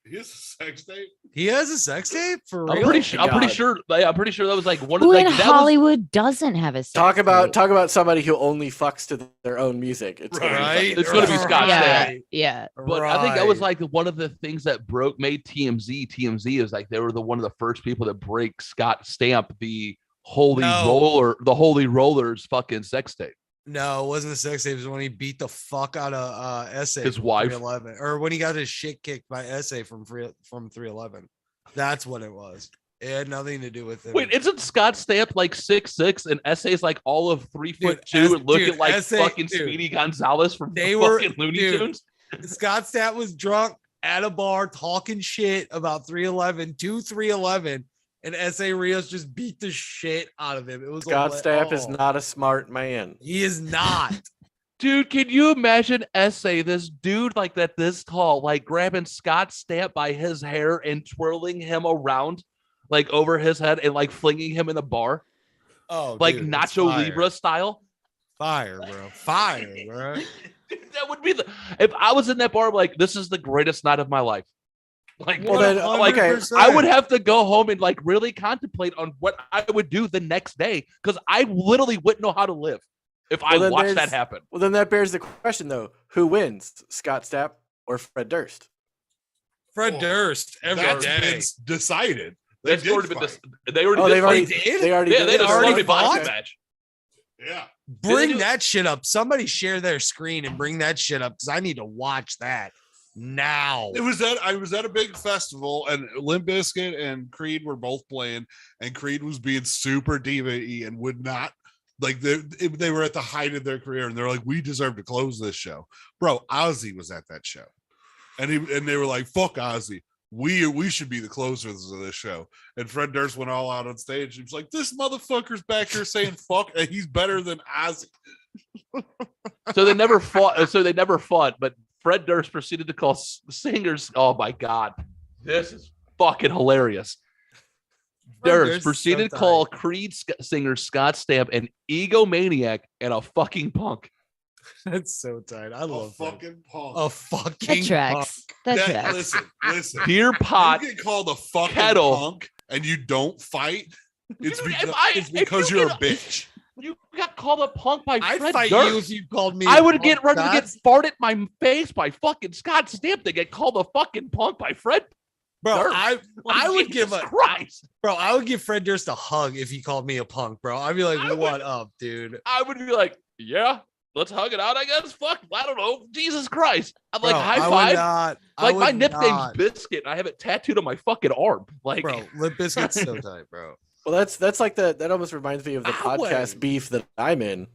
He has a sex tape. He has a sex tape for real. I'm pretty sure. I'm pretty God. sure. I'm pretty sure that was like one of Who like in that was. Hollywood doesn't have a sex Talk tape? about somebody who only fucks to their own music. It's gonna be Right? fucking- It's gonna be Scott Yeah, Stapp. yeah. But I think that was Right. like one of the things that made TMZ. TMZ is like they were one of the first people to break Scott Stamp the Holy Rollers fucking sex tape. No, it wasn't a sex tape. It was when he beat the fuck out of Essay. His from wife? 311, or when he got his shit kicked by Essay from 311. That's what it was. It had nothing to do with him. Wait, isn't Scott Stamp like 6'6" and Essay's like all of 3'2" Dude, and looking dude, like Essay- fucking dude. Speedy Gonzalez from They were- fucking Looney dude. Tunes? Scott Stapp was drunk at a bar talking shit about 311 to 311, and S.A. Rios just beat the shit out of him. It was Scott Stapp is not a smart man. He is not. Dude, can you imagine S.A. this dude like that this tall, like grabbing Scott Stapp by his hair and twirling him around like over his head and like flinging him in a bar? Oh, like dude, Nacho Libre style? Fire, bro. Fire, bro. That would be if I was in that bar, like, this is the greatest night of my life. Like, Well, then, like okay. I would have to go home and like really contemplate on what I would do the next day because I literally wouldn't know how to live if I then watched that there's- happen. Well, then that bears the question, though. Who wins, Scott Stapp or Fred Durst? Fred Durst every That's day. been decided. They That's did already been fight. they already Oh, did they've fight. already did? They already Yeah, did they it? had a already celebrity boxing fought? match. Yeah. Bring do- that shit up. Somebody share their screen and bring that shit up because I need to watch that now. I was at a big festival and Limp Bizkit and Creed were both playing, and Creed was being super diva-y and would not like they were at the height of their career, and they're like, we deserve to close this show. Bro, Ozzy was at that show, and they were like, fuck Ozzy. We should be the closers of this show. And Fred Durst went all out on stage. He was like, this motherfucker's back here saying fuck, and he's better than Ozzy. So they never fought. But Fred Durst proceeded to call singers. Oh my god, this is fucking hilarious. Fred Durst Durst is proceeded so to call tight. Creed singer Scott Stapp an egomaniac and a fucking punk. That's so tight. I A love that. fucking punk. A fucking That tracks. That That- tracks. listen. Beer pot. You get called a fucking kettle. punk and you don't fight. It's Dude, because, if because you you're get a bitch. You got called a punk by I'd Fred fight Durst. you if you called me. I a would punk, get ready to get Scott. farted in my face by fucking Scott Stapp to get called a fucking punk by Fred. Bro, Durst. I Like, would Jesus give a Christ. bro. I would give Fred Durst a hug if he called me a punk, bro. I'd be like, I would- "What up, dude?" I would be like, yeah, let's hug it out, I guess. Fuck, I don't know. Jesus Christ. I'm like, Bro, high I would five. not- I Like, my would nickname's not. Biscuit. And I have it tattooed on my fucking arm. Like, Bro, Limp Bizkit's so tight, bro. Well, that's like that almost reminds me of the That way. podcast beef that I'm in.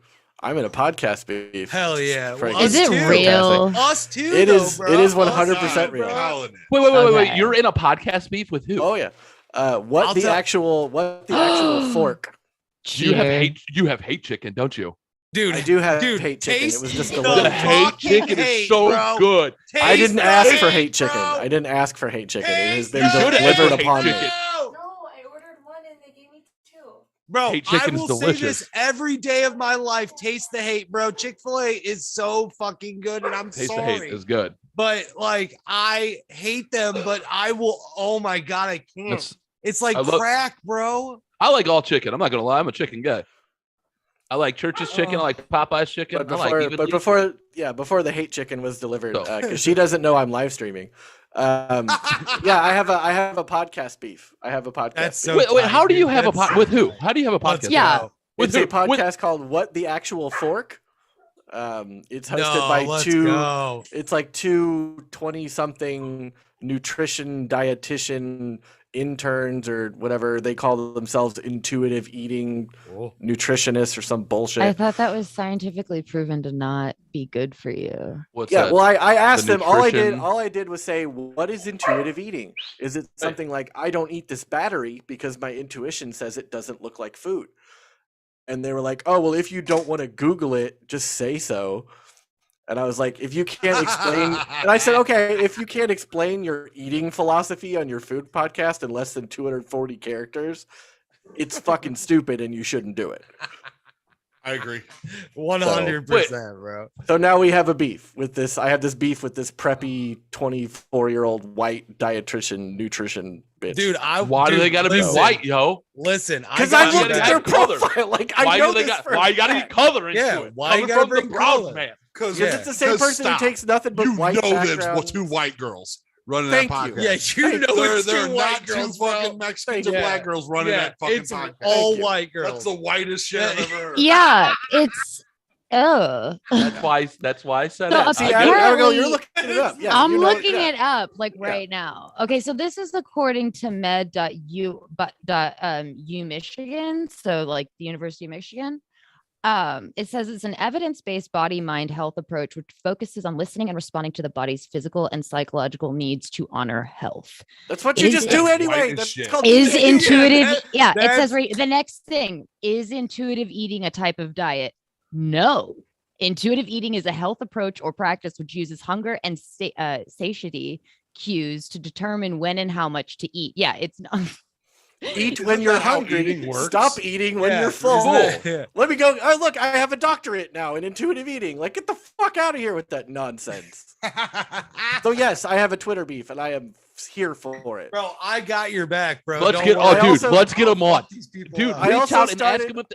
I'm in a podcast beef. Hell yeah. Frank. Well, Is us it too. real? Us too. It though, is- bro. it is Us 100% too, real. bro. Calling it. wait. Okay. You're in a podcast beef with who? Oh yeah. I'll What the tell- actual fork? You have Cheater. you have hate chicken, don't you? Dude, I do have dude, hate chicken. It taste was just the delivered. The hate fucking chicken is hate, so bro. good. I didn't Taste ask the for hate chicken. bro. I didn't ask for hate chicken. It has Taste been the hate delivered chicken. upon me. No. No, I ordered one and they gave me two. Bro, Hate I chicken's will delicious. say this every day of my life. Taste the hate, bro. Chick-fil-A is so fucking good, and I'm Taste the sorry. hate is good. But like, I hate them, but I will. Oh my god, I can't. That's- It's like I love- crack, bro. I like all chicken. I'm not gonna lie. I'm a chicken guy. I like Church's chicken. I like Popeye's chicken. But I like before, even before the hate chicken was delivered, So- because she doesn't know I'm live streaming. Yeah, I have a podcast beef. I have a podcast. That's beef. so Wait. How do tight, you dude. have a That's- with who? How do you have a Let's podcast? Yeah. go. It's a who? podcast called "What the Actual Fork." It's hosted No, by let's two. go. It's like two 20-something nutrition dietitian interns or whatever they call themselves, intuitive eating nutritionists or some bullshit. I thought that was scientifically proven to not be good for you. What's Yeah, that? well, I asked The them. nutrition- All I did was say, "What is intuitive eating? Is it something like I don't eat this battery because my intuition says it doesn't look like food?" And they were like, "Oh, well, if you don't want to Google it, just say so." And I was like, "If you can't explain," and I said, "Okay, if you can't explain your eating philosophy on your food podcast in less than 240 characters, it's fucking stupid, and you shouldn't do it." I agree. 100%, bro. So now we have a beef with this. I have this beef with this preppy 24-year-old white dietitian nutrition bitch. Dude, Why do they gotta be listen, white, yo? Listen, because got- I looked gotta at their add color. profile. Like Why I know do they this got? for a Why you gotta fact. get color into Yeah, it? why you Coming gotta from the bring Browns, color? man. Because Yeah. It's the same person who takes nothing but you white know there's backgrounds. two white girls running Thank that you. podcast. Yeah, you know They're it's two not white two girls, bro. fucking Mexicans Thank and you. black girls running Yeah, that fucking it's podcast. all Thank you. white girls. That's the whitest shit I've ever heard. Yeah, it's That's why I said So that. See, I get it. Abigail, you're apparently- looking it up. Yeah, I'm you know looking yeah. it up like Yeah. right now. Okay, so this is according to med.u Michigan, so like the University of Michigan. It says it's an evidence-based body-mind health approach which focuses on listening and responding to the body's physical and psychological needs to honor health. That's what you just do White anyway. as That's shit. called Is eating. intuitive? Yeah, it that's- says right. The next thing is intuitive eating a type of diet? No. Intuitive eating is a health approach or practice which uses hunger and satiety cues to determine when and how much to eat. Yeah, it's not. Eat Isn't when you're that how hungry. eating works? Stop eating when Yeah, you're isn't full. that- Let me go. Oh, look, I have a doctorate now in intuitive eating. Like, get the fuck out of here with that nonsense. So yes, I have a Twitter beef, and I am here for it. Bro, I got your back, bro. Let's Don't get. worry. Oh, I dude, also- let's get them on. Fuck these people Dude, up. I reach also out and started- ask him if.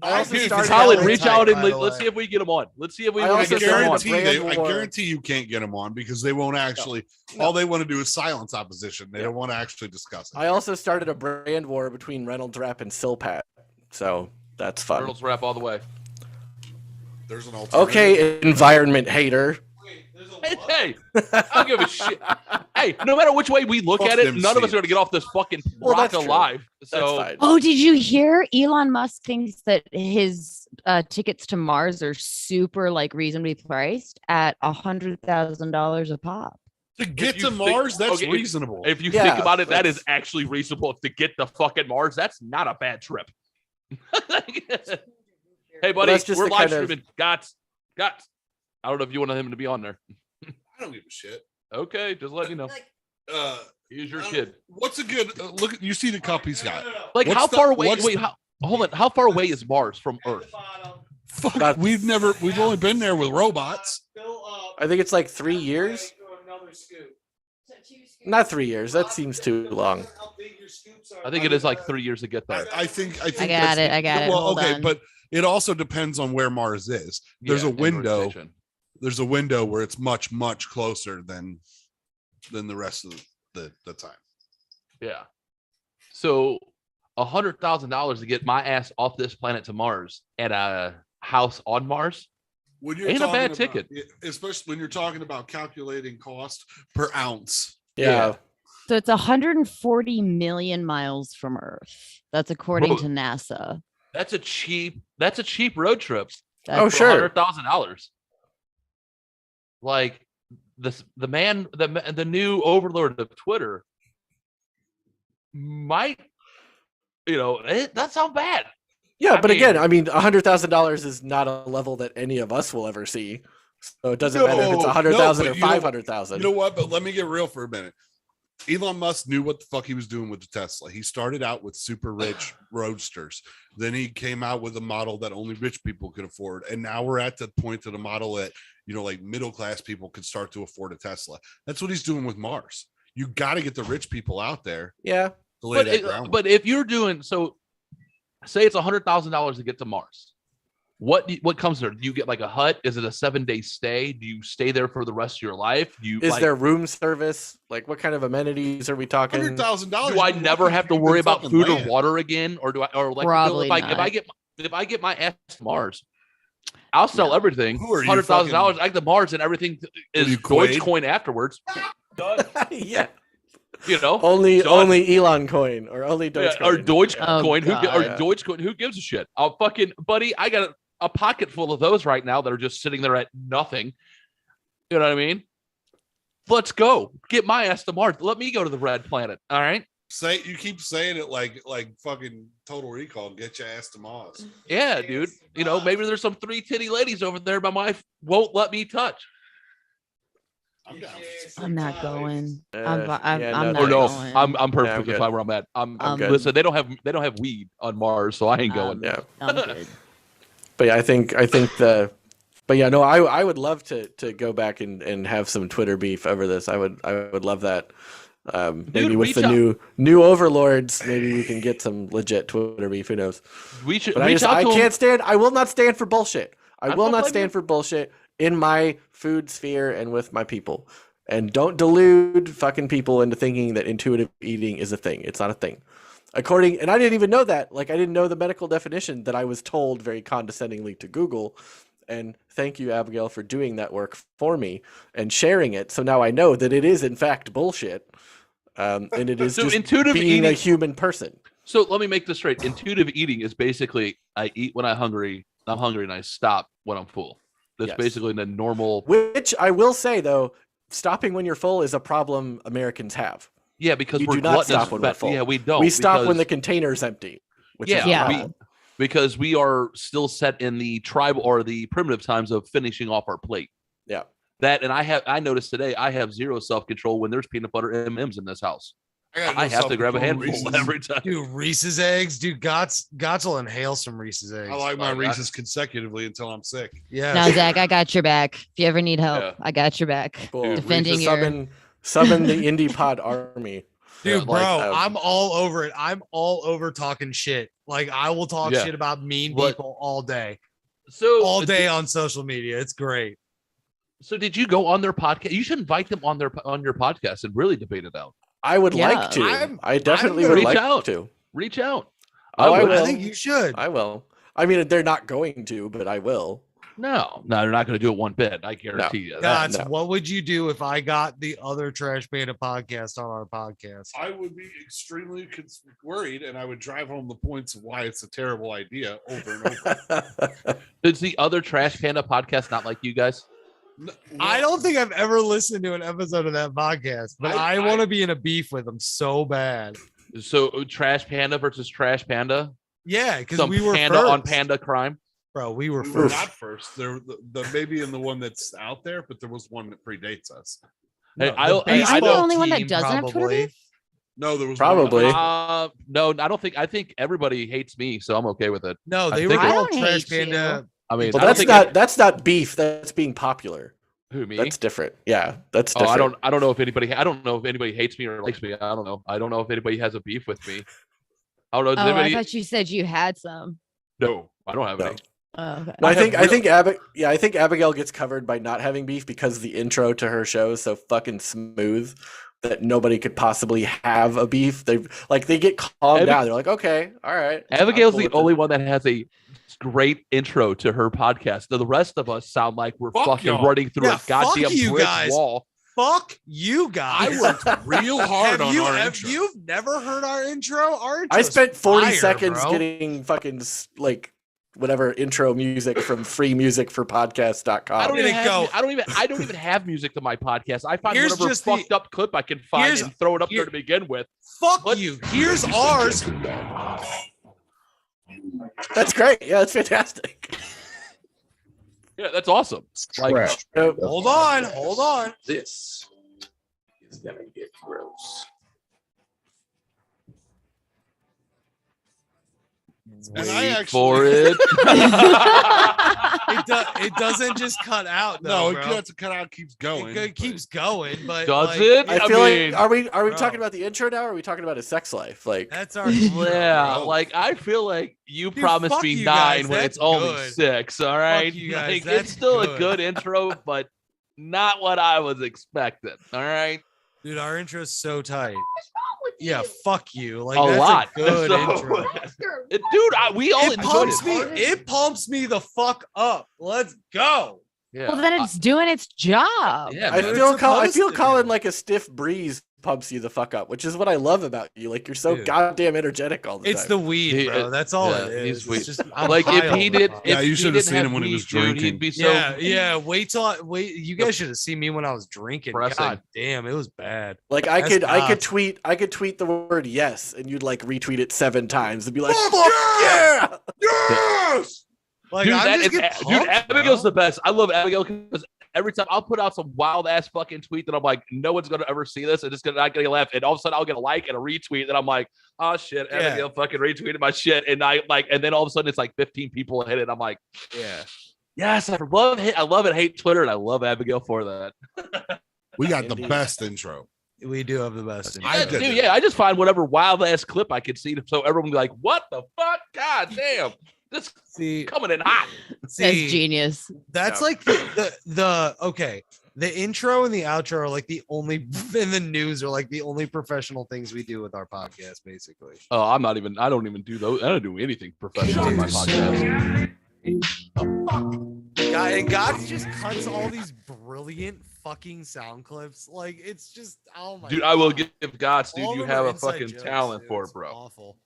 I also Dude, started. Colin, Colin reach type, out and by the let's way. see if we get them on. Let's see if we I can also get them on. started- I War. guarantee you can't get them on because they won't actually. No. All they want to do is silence opposition. They Yeah. don't want to actually discuss it. I also started a brand war between Reynolds Wrap and Silpat, so that's fun. Reynolds wrap all the way. There's an alternative. Okay, environment hater. Hey, I don't give a shit. Hey, no matter which way we look Fuck at it, them none of us seeds. are gonna get off this fucking Well, rock that's true. alive. That's So fine. Oh, did you hear? Elon Musk thinks that his tickets to Mars are super like reasonably priced at $100,000 a pop. To get you to think- Mars, that's okay, reasonable. if you Yeah, think about it, that that's- is actually reasonable. To get to fucking Mars, that's not a bad trip. Hey, buddy, that's just we're the live kind of- streaming. Got. I don't know if you want him to be on there. I don't give a shit. Okay, just let me know. Uh, He's your I don't- kid. What's a good look? You see the cup he's got. Like, What's how the- far away? what's Wait, the- hold on. How far away is Mars from Earth? Fuck, About- we've only been there with robots. I think it's like 3 years. Not 3 years. That seems too long. I think it is like 3 years to get there. I think. I got that's- it. I got it. Well, Hold okay, on. but it also depends on where Mars is. There's a Android window. station. There's a window where it's much closer than the rest of the time. Yeah. So $100,000 to get my ass off this planet to Mars at a house on Mars. When Ain't a bad talking about- ticket. especially when you're talking about calculating cost per ounce. Yeah. So it's 140 million miles from Earth. That's according Whoa. to NASA. That's a cheap road trip. That's Oh, sure. $100,000. Like the new overlord of Twitter might, that's not bad. Yeah, I but mean- again, I mean, $100,000 is not a level that any of us will ever see. So it doesn't matter if it's No, 100,000 no, or but you know- 500,000. You know what? But let me get real for a minute. Elon Musk knew what the fuck he was doing with the Tesla. He started out with super rich roadsters. Then he came out with a model that only rich people could afford. And now we're at the point of the model that, like middle class people could start to afford a Tesla. That's what he's doing with Mars. You got to get the rich people out there Yeah. to lay that groundwork. But if you're doing so, say it's $100,000 to get to Mars. What comes there? Do you get like a hut? Is it a 7-day stay? Do you stay there for the rest of your life? Is there room service? Like, what kind of amenities are we talking? $100,000. Do I never have to worry about food or water again, or do I? Or like, Probably if I not. if I get my ass to Mars, I'll sell everything. Who are you, $100,000. I get to Mars and everything is you, Quaid? Dogecoin afterwards. Yeah. Only Only Elon coin or only Dogecoin. or Dogecoin. Oh, Or God. Dogecoin. Who gives a shit? I'll fucking buddy. I got a pocket full of those right now that are just sitting there at nothing. You know what I mean? Let's go. Get my ass to Mars. Let me go to the red planet. All right. You keep saying it like fucking Total Recall. Get your ass to Mars. Yeah, dude. Maybe there's some 3 titty ladies over there my wife won't let me touch. I'm down. I'm not going. Uh, I'm yeah, not no, Or no, going. I'm perfect good. with where I'm at. I'm good. listen. They don't have weed on Mars, so I ain't going. Yeah. I'm good. But yeah, I think but yeah, no, I would love to go back and have some Twitter beef over this. I would love that. Maybe Dude, with reach the out. new overlords, maybe we can get some legit Twitter beef. Who knows? We should But reach out I to 'em. can't stand. I will not stand for bullshit. I will don't not blame stand you. for bullshit in my food sphere and with my people. And don't delude fucking people into thinking that intuitive eating is a thing. It's not a thing. And I didn't even know that. Like, I didn't know the medical definition that I was told very condescendingly to Google. And thank you, Abigail, for doing that work for me and sharing it. So now I know that it is in fact bullshit. And it is So just intuitive being a eating- human person. So let me make this straight. Intuitive eating is basically I eat when I'm hungry, I'm hungry and I stop when I'm full. That's Yes. basically the normal. Which I will say though, stopping when you're full is a problem Americans have. Yeah, because We we're do not gluttonous stop when we're full. Yeah, we don't. We stop when because- the container's empty. Which is Yeah, a Yeah. problem. because we are still set in the tribal or the primitive times of finishing off our plate. Yeah. That and I noticed today I have zero self-control when there's peanut butter M&Ms in this house. got I no have to grab a self-control handful Reese's. every time. Dude, Reese's eggs. Dude, Gots will inhale some Reese's eggs. I like my Oh, Reese's consecutively until I'm sick. Yeah. Now, Zach, I got your back. If you ever need help, Yeah. I got your back. Cool. Dude, Defending Reese's your- summon the indie pod army. Dude, Yeah, bro, like, I'm all over it. I'm all over talking shit. Like I will talk Yeah. shit about mean What- people all day. So All day on social media. It's great. So did you go on their podcast? You should invite them on your podcast and really debate it out. I would Yeah. like to. I'm- I definitely I'm would gonna like reach out. to. Reach out. Oh, I would. will. I think you should. I will. I mean, they're not going to, but I will. No, they're not going to do it one bit. I guarantee you that. Gods, no. what would you do if I got the other Trash Panda podcast on our podcast? I would be extremely worried, and I would drive home the points of why it's a terrible idea over and over. Is the other Trash Panda podcast not like you guys? No, I don't think I've ever listened to an episode of that podcast, but I want to be in a beef with them so bad. So Trash Panda versus Trash Panda. Yeah, because Some we were panda first. on panda crime. Bro, we were we were first. not first. There, the maybe in the one that's out there, but there was one that predates us. Hey, No, I- the I- Are you I the don't only one that team, doesn't have Twitter probably. beef? No, there was Probably. One. No, I don't think. I think everybody hates me, so I'm okay with it. No, I they think were it- called I don't Trash hate Panda. I mean, Well, I don't think that's not beef. That's being popular. who me. That's different. Yeah, that's Oh, different. I don't know if anybody. I don't know if anybody hates me or likes me. I don't know. I don't know if anybody has a beef with me. I don't know. Oh, Does I anybody? thought you said you had some. No, I don't have No. any. Oh, okay. No, I I have think Abigail gets covered by not having beef because the intro to her show is so fucking smooth that nobody could possibly have a beef. They get calmed down. They're like, okay, all right. Abigail's I'm the cool with only one that has a great intro to her podcast. The rest of us sound like we're Fuck fucking y'all. running through Yeah, a goddamn fuck you brick guys. wall. Fuck you I guys. worked real hard on our have intro. you've never heard our intro? Our I intro's spent 40 fire, seconds bro. getting fucking like whatever intro music from freemusicforpodcast.com. I don't Did even it have, go? I don't even have music to my podcast. I find Here's whatever just the- fucked up clip I can find here's- and throw it up here- there to begin with. Fuck What? you. Here's ours. That's great. Yeah, that's fantastic. Yeah, that's awesome. Like, Hold on. This is gonna get gross. And I wait actually- for it. It doesn't just cut out No, though, it bro. gets cut out, keeps going. It keeps going, but Does like, it? I I feel mean- like are we Bro. talking about the intro now or are we talking about his sex life? Like That's our Yeah, bro. like I feel like you Dude, promised fuck me you 9 guys, when that's it's only good. 6. All right, you guys, like, that's it's still a good. good intro, but not what I was expecting. All right, Dude, our intro's so tight. Yeah, fuck you. Like a that's lot. a good So- intro. Dude, we all It enjoyed pumps it. me. It pumps me the fuck up. Let's go. Yeah. Well, then it's doing its job. Yeah, I man. feel it's I supposed feel to. Colin like a stiff breeze pumps you the fuck up, which is what I love about you. Like you're so Dude. goddamn energetic all the It's time. the weed, He- bro. That's all yeah, it he's is. weed. It's just, I'm like high if all he the did, time. Yeah, if you he should have didn't seen him when he was weed, dude, drinking. He'd be so Yeah. Wait. You guys should have seen me when I was drinking. Depressing. God damn, it was bad. Like I That's could nuts. tweet the word yes and you'd like retweet it 7 times and be like, Fuck fuck yeah! yeah! Yes! Like, dude, I'm that just is, get dude, pumped, Abigail's bro. the best. I love Abigail because every time I'll put out some wild ass fucking tweet that I'm like, no one's gonna ever see this, and it's gonna not gonna laugh. And all of a sudden, I'll get a like and a retweet, and I'm like, oh shit, Yeah. Abigail fucking retweeted my shit, and and then all of a sudden it's like 15 people hit it. I'm like, Yeah. yes, I love and hate Twitter, and I love Abigail for that. We got the Indeed. best intro. We do have the best. I Yeah, did dude, it. yeah, I just find whatever wild ass clip I could see, so everyone be like, what the fuck? God damn, this See, coming in hot. That's see, genius. that's Yeah. like the okay. The intro and the outro are like the only in the news are like the only professional things we do with our podcast, basically. Oh, I don't even do those. I don't do anything professional in my podcast. God just cuts all these brilliant fucking sound clips. Like it's just oh my Dude, God. I will give Gots, dude. All You of them have are a inside fucking jokes, talent dude. for It's it, bro. Awful.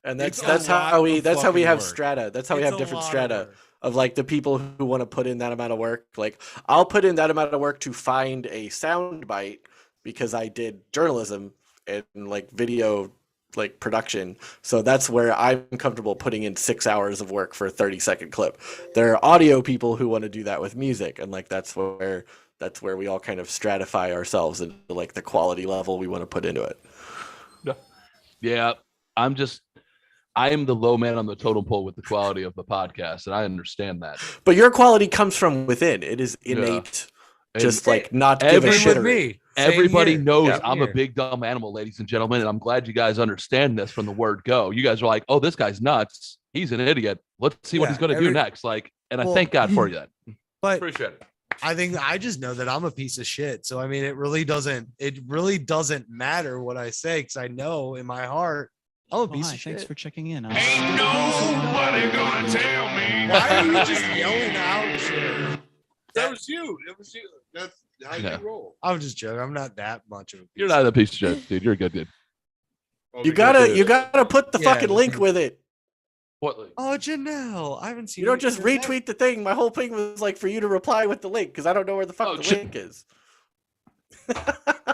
And It's that's a lot how we of have fucking strata. work. That's how we It's have a different lot of strata. work. of like the people who want to put in that amount of work. Like I'll put in that amount of work to find a sound bite because I did journalism and like video like production. So that's where I'm comfortable putting in 6 hours of work for a 30-second clip. There are audio people who want to do that with music, and like that's where we all kind of stratify ourselves into like the quality level we want to put into it. Yeah, I am the low man on the totem pole with the quality of the podcast, and I understand that. But your quality comes from within. It is innate. And just like not give a shit. Everybody knows Yeah. I'm a big dumb animal, ladies and gentlemen, and I'm glad you guys understand this from the word go. You guys are like, oh, this guy's nuts. He's an idiot. Let's see what he's going to do next. Like, and I thank God for you. But Appreciate it. I think I just know that I'm a piece of shit. So I mean, it really doesn't matter what I say, because I know in my heart I'm a piece of shit. Thanks for checking in. Ain't nobody gonna tell me. Why are you just yelling out shit? That was you. It was you. That's how Yeah. you roll. I'm just joking. I'm not that much of a piece. You're not a piece of shit, dude. You're a good dude. Oh, You because gotta put the Yeah, fucking link with it. What? Oh, Janelle, I haven't seen. You don't just retweet the thing. My whole thing was like for you to reply with the link because I don't know where the fuck the link is.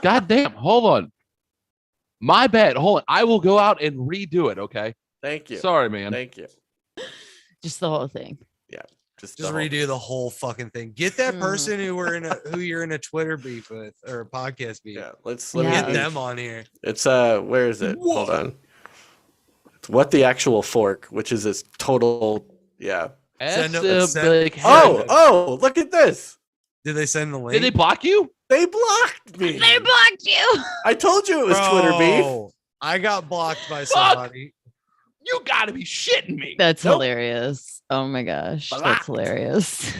God damn. Hold on. My bad. Hold on. I will go out and redo it. Okay. Thank you. Sorry, man. Thank you. Just the whole thing. Just redo the whole fucking thing. Get that Mhm. person who you're in a Twitter beef with or a podcast beef. Yeah. Let Get me Yeah. them on here. It's where is it? Hold on. It's What the Actual Fork, which is this total Send them- Like, send- Oh, look at this. Did they send the link? did they block you? They blocked me. They blocked you. I told you it was Twitter beef. Bro, I got blocked by Fuck. somebody. You gotta be shitting me. That's Nope. hilarious. Oh my gosh. Blocked. That's hilarious.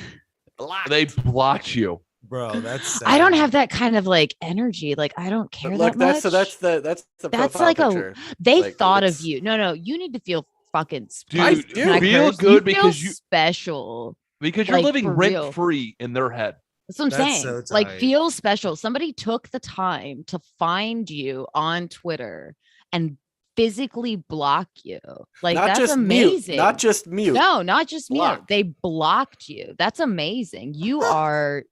They blocked you. Bro, that's sad. I don't have that kind of like energy. Like I don't care Look, that much. that's the That's profile like picture. they like, thought of it's- you. No, you need to feel fucking I Dude, do. Can I feel curse? good You because feel you special. because you're like, living for real. rent free in their head. That's what I'm That's saying. so Like tight. feel special. Somebody took the time to find you on Twitter and physically block you. Like not that's just amazing. mute. Not just mute. No, not just mute. Blocked. They blocked you. That's amazing. You are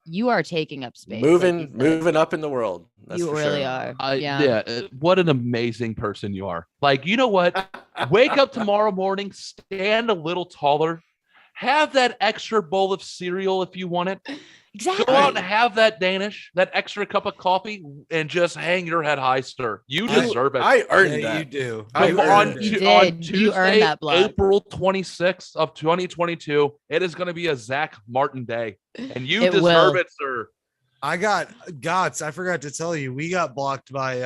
taking up space. like moving you said. moving up in the world. That's You for really sure. are. Yeah. What an amazing person you are. Like, you know what? Wake up tomorrow morning, stand a little taller, have that extra bowl of cereal if you want it. Exactly. Go out and have that Danish, that extra cup of coffee, and just hang your head high, sir. You I- deserve it. I earned Yeah, that. you do. I You Come earned on, earned You it. did. on You Tuesday, earned that block. April 26th of 2022, it is going to be a Zack Martin day, and you It deserve will. it, sir. I got Gots. I forgot to tell you, we got blocked by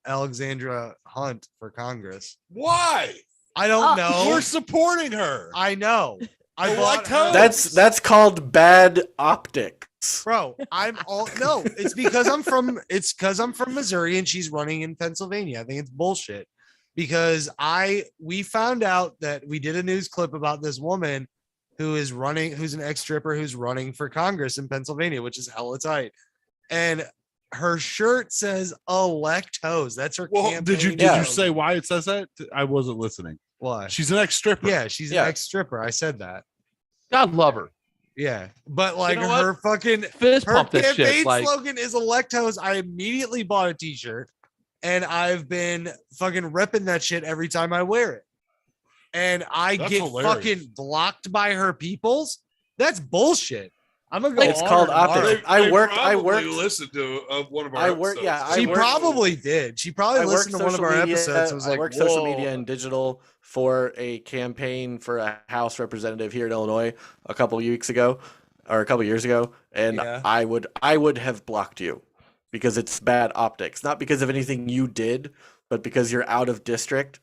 Alexandra Hunt for Congress. Why? I don't Oh. know. We're supporting her. I know. I Well, bought like how- That's called bad optics. bro. I'm all no. It's because I'm from Missouri and she's running in Pennsylvania. I think it's bullshit because we found out that we did a news clip about this woman who's an ex-stripper who's running for Congress in Pennsylvania, which is hella tight. And her shirt says elect hoes. That's her Well, campaign. did you Yeah. say why it says that? I wasn't listening. why? She's an ex-stripper. Yeah, she's Yeah. an ex-stripper. I said that. God love her. Yeah. But like know what? her fucking Fist her pump this campaign shit. Like, slogan is elect hoes. I immediately bought a t-shirt and I've been fucking repping that shit every time I wear it. And I That's get hilarious. fucking blocked by her peoples. That's bullshit. I'm gonna go. It's on called her tomorrow. optics. I worked- probably listened to one of our I worked- episodes. yeah, I She worked- probably did. She probably I worked listened to one of social our media- episodes. It was I like, worked social whoa. media and digital for a campaign for a House representative here in Illinois a couple of weeks ago or a couple of years ago, and Yeah. I would have blocked you because it's bad optics, not because of anything you did, but because you're out of district.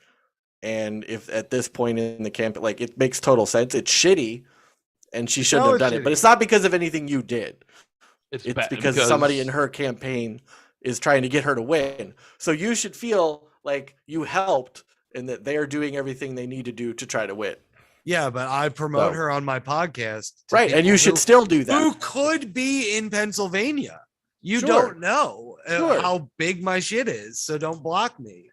And if at this point in the campaign, like it makes total sense, it's shitty, and she shouldn't No, have it's done it. shitty. But it's not because of anything you did. it's It's bad because somebody in her campaign is trying to get her to win. So you should feel like you helped and that they are doing everything they need to do to try to win. Yeah, but I promote So- her on my podcast. to Right. And you people should who- still do that. who could be in Pennsylvania. You Sure. don't know Sure. how big my shit is, so don't block me.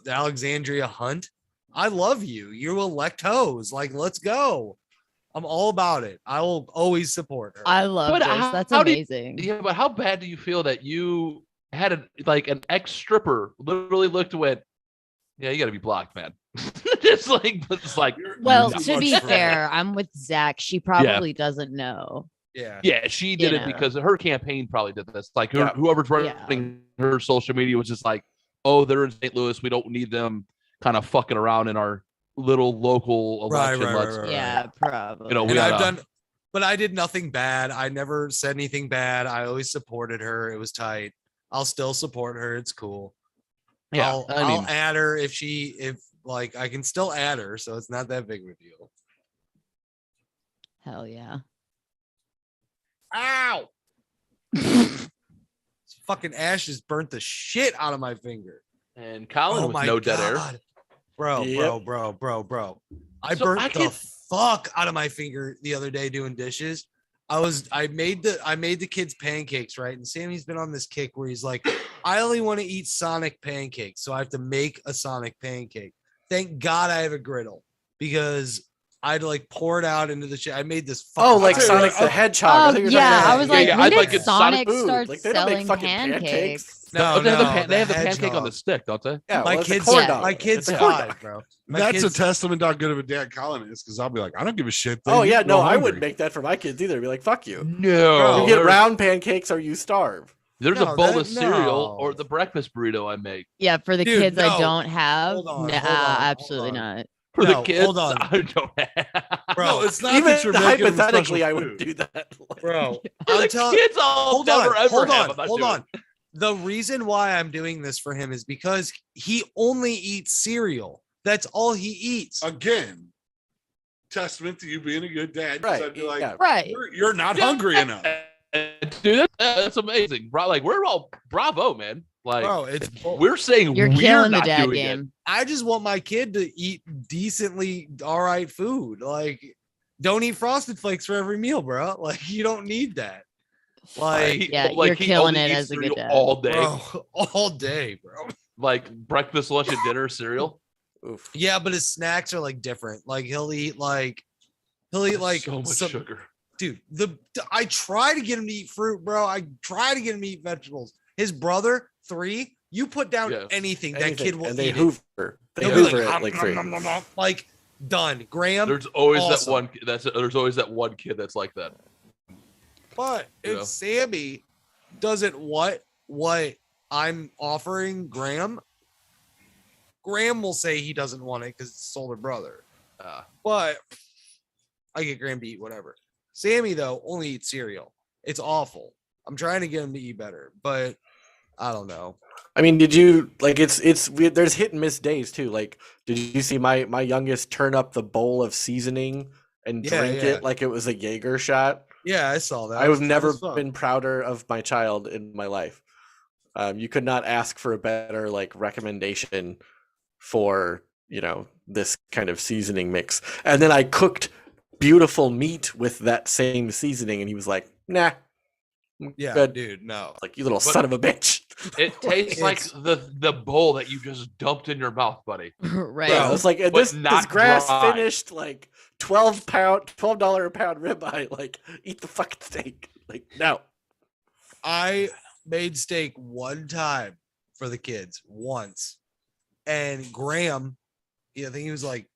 Alexandria Hunt, I love you. You elect hoes. Like, let's go. I'm all about it. I will always support her. I love But this. how- That's how do you- amazing. Yeah, but how bad do you feel that you had an ex stripper literally looked and went, yeah, you got to be blocked, man. It's like, Well, Too to much be for her. fair, I'm with Zach. She probably doesn't know. yeah. yeah, she did You it know. because her campaign probably did this. Like Yeah. whoever's running her social media was just like, oh, they're in St. Louis. We don't need them kind of fucking around in our little local election. Right. Yeah, probably. You know, we And I've gotta- done, but I did nothing bad. I never said anything bad. I always supported her. It was tight. I'll still support her. It's cool. Yeah, I'll add her if I can still add her, so it's not that big of a deal. Hell yeah. Ow! Fucking ashes burnt the shit out of my finger. and Kollin with no dead air. Bro. Yep. Bro. I So burnt I the can't- fuck out of my finger the other day doing dishes. I made the kids pancakes, right? And Sammy's been on this kick where he's like, I only want to eat Sonic pancakes, so I have to make a Sonic pancake. Thank God I have a griddle because I'd like pour it out into the shit. I made this. Oh, fucking- like I'll tell you Sonic what, the I'll- Hedgehog. I thought you were talking yeah, about- I was like, yeah, when I'd did like it Sonic food. start Like, they don't make selling fucking pancakes? No, they have no, they have the the pancake on hedgehog. the stick, don't they? Yeah, my well, it's a kids, corn yeah, dog. my kids It's a corn dog. five, bro. My That's a kids- testament to how good of a dad Colin is, because I'll be like, I don't give a shit. Oh They yeah, eat no, real I hungry. wouldn't make that for my kids either. I'd be like, fuck you. No, You get round pancakes or you starve. There's No, a bowl that- of cereal no. or the breakfast burrito I make Yeah, for the Dude, kids I no. don't have. Hold on, nah, hold on, absolutely hold on. not. for No, the kids. hold on. I don't have. Bro, No, it's not Even that you're making them hypothetically, special I would food. do that. bro. For I'm the telling- kids, I'll hold never on, ever hold have. on, I'm not hold doing on. The reason why I'm doing this for him is because he only eats cereal. That's all he eats. Again, testament to you being a good dad. 'cause Right, I'd be like, yeah. Right. you're not Yeah. hungry enough. Dude, that's amazing. Bro, like we're all bravo, man. Like Bro, it's we're saying You're we're killing the not dad doing it. game. I just want my kid to eat decently all right food. Like, don't eat frosted flakes for every meal, bro. Like, you don't need that. Like, Yeah, like, you're he killing only it eats as a good cereal dad. all day, bro, all day, bro. like breakfast, lunch, and dinner cereal. Oof. Yeah, but his snacks are like different. Like he'll eat like So much some- sugar. dude. I try to get him to eat fruit, bro. I try to get him to eat vegetables. His brother, 3, you put down Yeah. anything, that Anything. kid will and they eat hoover. They He'll be hoover like, it like free. like done. Graham, There's always awesome. that one. There's always that one kid that's like that. but You if know? Sammy doesn't what I'm offering Graham, Graham will say he doesn't want it because it's his older brother. But I get Graham to eat whatever. Sammy though only eats cereal. It's awful. I'm trying to get him to eat better, but I don't know. I mean, did you like? It's weird. There's hit and miss days too. Like, did you see my youngest turn up the bowl of seasoning and Yeah, drink yeah. it like it was a Jaeger shot? Yeah, I saw that. I have It was never fun. been prouder of my child in my life. You could not ask for a better like recommendation for this kind of seasoning mix. And then I cooked beautiful meat with that same seasoning, and he was like, "Nah, I'm Yeah, good." dude. No. Like, you little But- son of a bitch. It tastes like It's- the bowl that you just dumped in your mouth, buddy. Right. Yeah, it's like but this not grass dry. finished like $12 a pound ribeye. Like, eat the fucking steak. Like, no. I made steak one time for the kids once, and Graham, I think he was like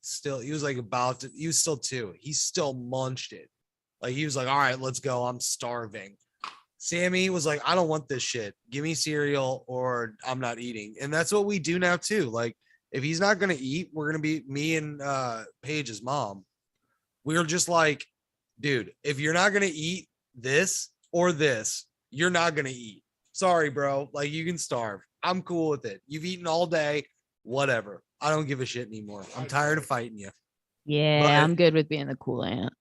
he was still 2. He still munched it. Like he was like, all right, let's go. I'm starving. Sammy was like, I don't want this shit. Give me cereal or I'm not eating. And that's what we do now too. Like if he's not going to eat, we're going to be me and Paige's mom. We're just like, dude, if you're not going to eat this or this, you're not going to eat. Sorry, bro. Like you can starve. I'm cool with it. You've eaten all day, whatever. I don't give a shit anymore. I'm tired of fighting you. Yeah, But- I'm good with being the cool aunt.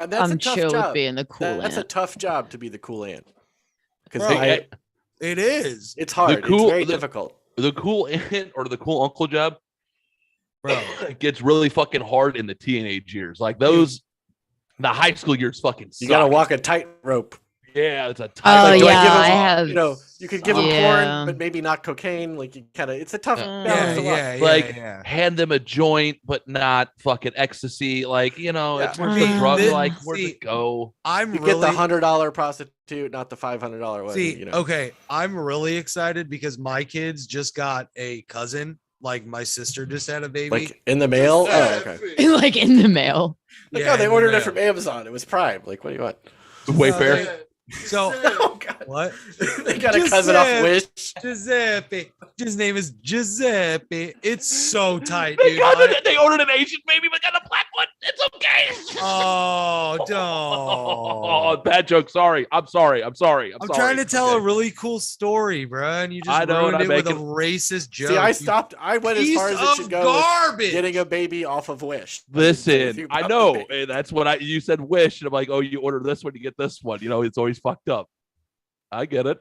And that's a I'm tough chill with job. being the cool That's a aunt. tough job to be the cool aunt. Because Bro, Hey, It is, it's hard. cool- it's very the- difficult. the cool aunt or the cool uncle job bro. it gets really fucking hard in the teenage years. Like those, the high school years fucking suck. You got to walk a tightrope. Yeah, it's a Oh, tight. do I yeah, give him, I have. you know, you could give him Yeah. porn, but maybe not cocaine. Like you kind of, it's a tough Yeah. balance to walk. Yeah. Hand them a joint, but not fucking ecstasy. Like, Yeah. it's where's See, the drug? this- Like, where's see, it go? I'm You really get the $100 prostitute, not the $500 one. see. You know. Okay, I'm really excited because my kids just got a cousin. Like my sister just had a baby. Like in the mail. Oh, okay. Like in the mail. Like, Yeah, oh, they in the ordered mail. it from Amazon. It was Prime. Like, what do you want? Wayfair. So Oh God. what? They got a cousin off Wish. Giuseppe. His name is Giuseppe. It's so tight, They dude. got it. They ordered an Asian baby, but got a black one. It's okay. Oh, don't. Oh, bad joke. Sorry. I'm sorry. I'm sorry. I'm trying to tell Okay. a really cool story, bro, and you just I know, and ruined I it with make a it- racist joke. See, I you stopped. I went as piece far as it of should go. With garbage. getting a baby off of Wish. Listen, I know. Probably. And that's what you said wish. And I'm like, oh, you order this one, you get this one. It's always fucked up. I get it.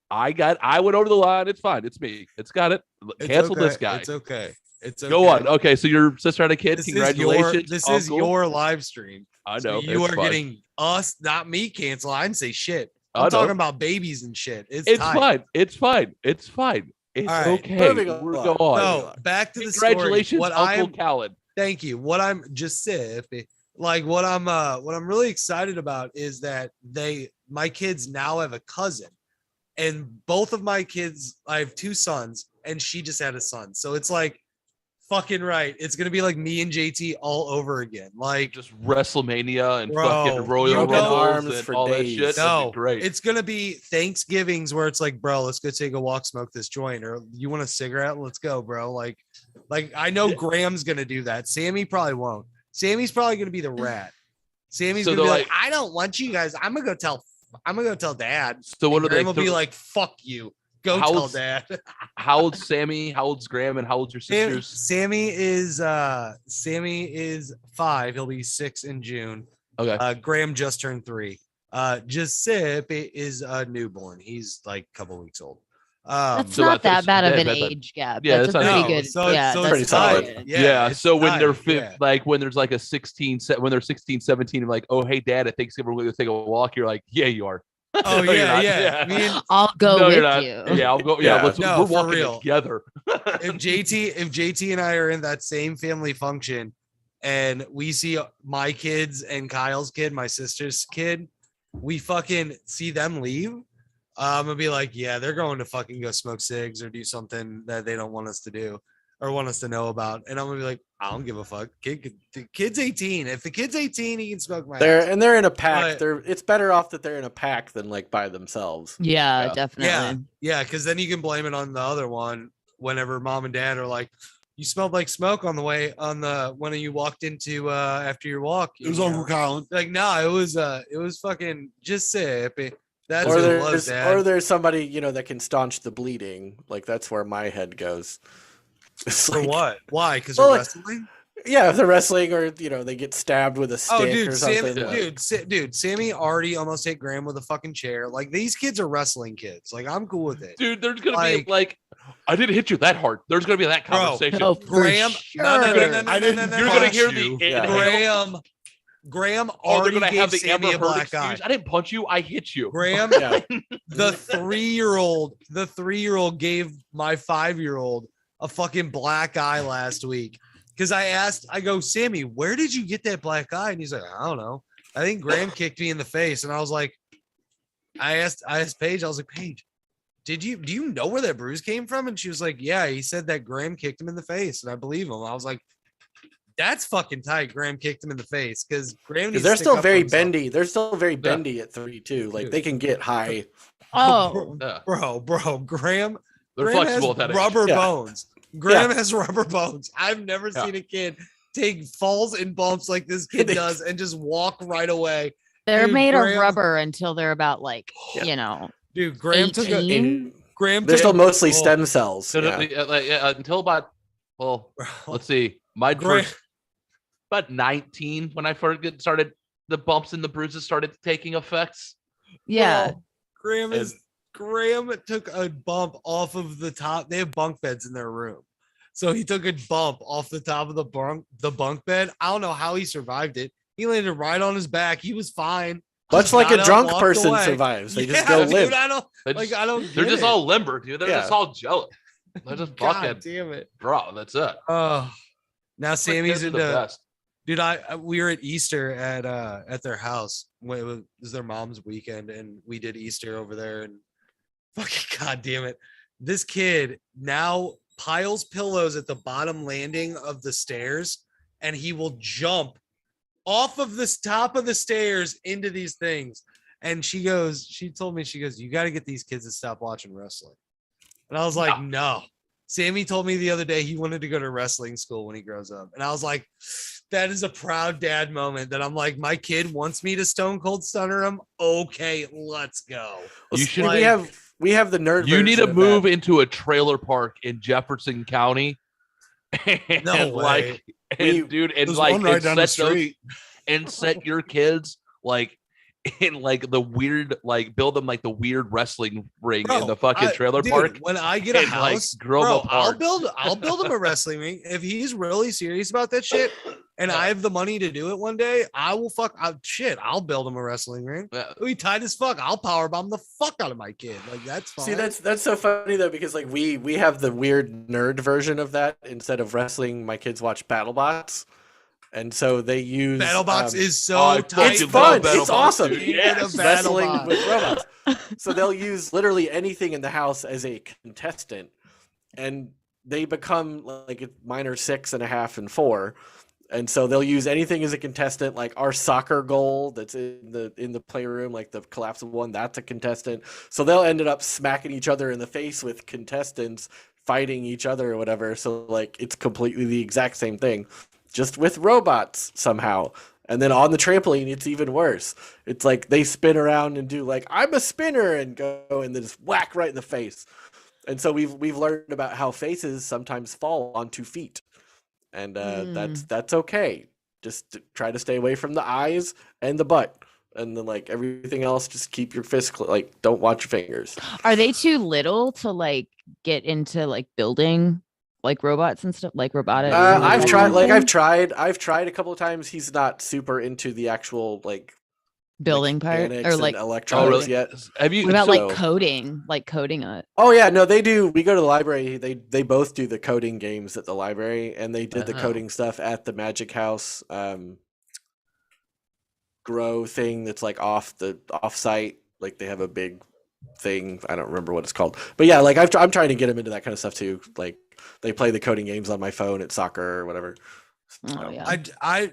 I went over the line. It's fine. It's me. It's got it. It's Cancel okay. this guy. It's okay. It's okay. Go on. Okay, so your sister had a kid. This Congratulations. This is uncle. your live stream. I So know. you it's are fine. getting us, not me, cancel. I didn't say shit. I I'm know. talking about babies and shit. It's It's tight. fine. It's fine. It's fine. It's All right. okay. Moving We're on. going. So back to the story. Congratulations, What Uncle I'm Khaled. thank you. What I'm Giuseppe, like what I'm really excited about is that my kids now have a cousin. And both of my kids, I have two sons, and she just had a son. So it's like fucking right. It's gonna be like me and JT all over again. Like Just WrestleMania and Bro, fucking Royal you Rumbles know- arms and for all that days. shit. That'd no, be great. it's gonna be Thanksgivings where it's like, bro, let's go take a walk, smoke this joint, or you want a cigarette? Let's go, bro. Like I know Graham's gonna do that. Sammy probably won't. Sammy's probably gonna be the rat. Sammy's So gonna be they're like, I don't want you guys. I'm gonna go tell dad. So what And are they? Graham will be like, fuck you. Go How tell old's- dad. How old's Sammy? How old's Graham? And how old's your sisters? Sammy is 5. He'll be 6 in June. Okay. Graham just turned 3. Giuseppe is a newborn. He's like a couple weeks old. That's so not that bad of yeah, an but- age gap. yeah, That's a that's not- pretty No, good. so- Yeah, so that's pretty solid. good. Yeah. it's So when they're tight, yeah. like when there's like a 16, when they're 16, 17, and like, oh hey dad, at Thanksgiving we're gonna take a walk. You're like, yeah, you are. Oh No, you're yeah, not. yeah. Me and I'll go No, you're with not. you. Yeah, I'll go. Yeah, Yeah. let's, No, we're for walking real. together. if JT and I are in that same family function and we see my kids and Kyle's kid, my sister's kid, we fucking see them leave. I'm gonna be like, yeah, they're going to fucking go smoke cigs or do something that they don't want us to do or want us to know about. And I'm gonna be like, I don't give a fuck. The kid's 18. If the kid's 18, he can smoke my house. They're in a pack. But- It's better off that they're in a pack than like by themselves. Yeah, Yeah. definitely. Yeah, because then you can blame it on the other one whenever mom and dad are like, you smelled like smoke on the way when you walked into after your walk. It was you Uncle know? Kollin. Like, no, it was fucking Giuseppe. That's Or what it was, Dad. there's somebody that can staunch the bleeding. Like that's where my head goes. It's For like, what? Why? Because Well, they're like- wrestling? Yeah, if they're wrestling or they get stabbed with a stick Oh, or dude, something. Sammy, dude, Sammy already almost hit Graham with a fucking chair. Like, these kids are wrestling kids. Like, I'm cool with it. Dude, there's gonna Like- be like, I didn't hit you that hard. There's gonna be that Bro, conversation. Oh, for Graham, sure. no, I didn't- You're gonna punch hear you. the Yeah. Graham Oh, they're already gonna gave have the Sammy Amber a Heard black excuse. eye. I didn't punch you. I hit you. Graham, Yeah. the 3-year-old gave my 5-year-old a fucking black eye last week. Because I go, Sammy, where did you get that black eye? And he's like, I don't know. I think Graham kicked me in the face. And I was like, I asked Paige, I was like, Paige, do you know where that bruise came from? And she was like, yeah, he said that Graham kicked him in the face. And I believe him. I was like, that's fucking tight. Graham kicked him in the face because Graham needs They're to stick still up for very himself. bendy. They're still very bendy at 3 too. Like Dude. they can get high. Oh, Yeah. Bro, Graham They're Graham flexible has at that age. rubber Yeah. bones. Graham has rubber bones. I've never Yeah. seen a kid take falls and bumps like this kid They- does and just walk right away. they're Dude, made Graham- of rubber until they're about like, Yeah. Dude, Graham took a 18. Graham They're took still a- mostly oh, stem cells. So Yeah. until about, well, bro. let's see, my Graham, first about 19 when I first started, the bumps and the bruises started taking effects. Yeah. bro, Graham took a bump off of the top. They have bunk beds in their room. So he took a bump off the top of the bunk bed. I don't know how he survived it. He landed right on his back. He was fine. Much like got a up, drunk walked person away. survives. They just Yeah, go dude, limp. I don't They're like. just- I don't. They're get just it. all limber, dude. They're just all jealous. They're just God fucking damn it. bro. That's it. Oh, now Like, Sammy's they're the into. best. Dude, we were at Easter at their house when it was their mom's weekend, and we did Easter over there. And fucking god damn it, this kid now piles pillows at the bottom landing of the stairs, and he will jump off of this top of the stairs into these things. And she told me, you got to get these kids to stop watching wrestling. And I was like, no. Sammy told me the other day he wanted to go to wrestling school when he grows up. And I was like, that is a proud dad moment that I'm like, my kid wants me to stone cold stunner him. Okay, let's go. You should Like, we have the nerd. You need to version of move that. into a trailer park in Jefferson County. And No like, way. and dude, and There's like, one right and down the set those- street. and set your kids like in like the weird, like build them like the weird wrestling ring in the fucking trailer dude, park. When I get a and, like, house, grow them bro, apart. I'll build him a wrestling ring. If he's really serious about that shit and I have the money to do it one day, I will I'll build him a wrestling ring. Yeah. It'll be tight as fuck. I'll powerbomb the fuck out of my kid. Like that's fine. See, that's so funny though, because like we have the weird nerd version of that. Instead of wrestling, my kids watch BattleBots, and so they use BattleBots is so I tight. it's fucking fun. love It's BattleBots, awesome. dude. Yes. Wrestling BattleBot. with robots. So they'll use literally anything in the house as a contestant, and they become like mine are 6.5 and 4. And so they'll use anything as a contestant, like our soccer goal that's in the playroom, like the collapsible one, that's a contestant. So they'll end up smacking each other in the face with contestants fighting each other or whatever. So like it's completely the exact same thing, just with robots somehow. And then on the trampoline, it's even worse. It's like they spin around and do like I'm a spinner and go and then just whack right in the face. And so we've learned about how faces sometimes fall onto feet. And that's okay. Just try to stay away from the eyes and the butt, and then like everything else, just keep your fist like don't watch your fingers. Are they too little to like get into like building like robots and stuff, like robotics? I've tried a couple of times. He's not super into the actual like building part mechanics or and like electronics yet. Have you? what about so- like coding it? Oh yeah, no, they do. We go to the library. They both do the coding games at the library, and they did the Oh. coding stuff at the Magic House grow thing that's like off site. Like they have a big thing. I don't remember what it's called, but yeah, like I'm trying to get him into that kind of stuff too. Like they play the coding games on my phone at soccer or whatever. Oh yeah. I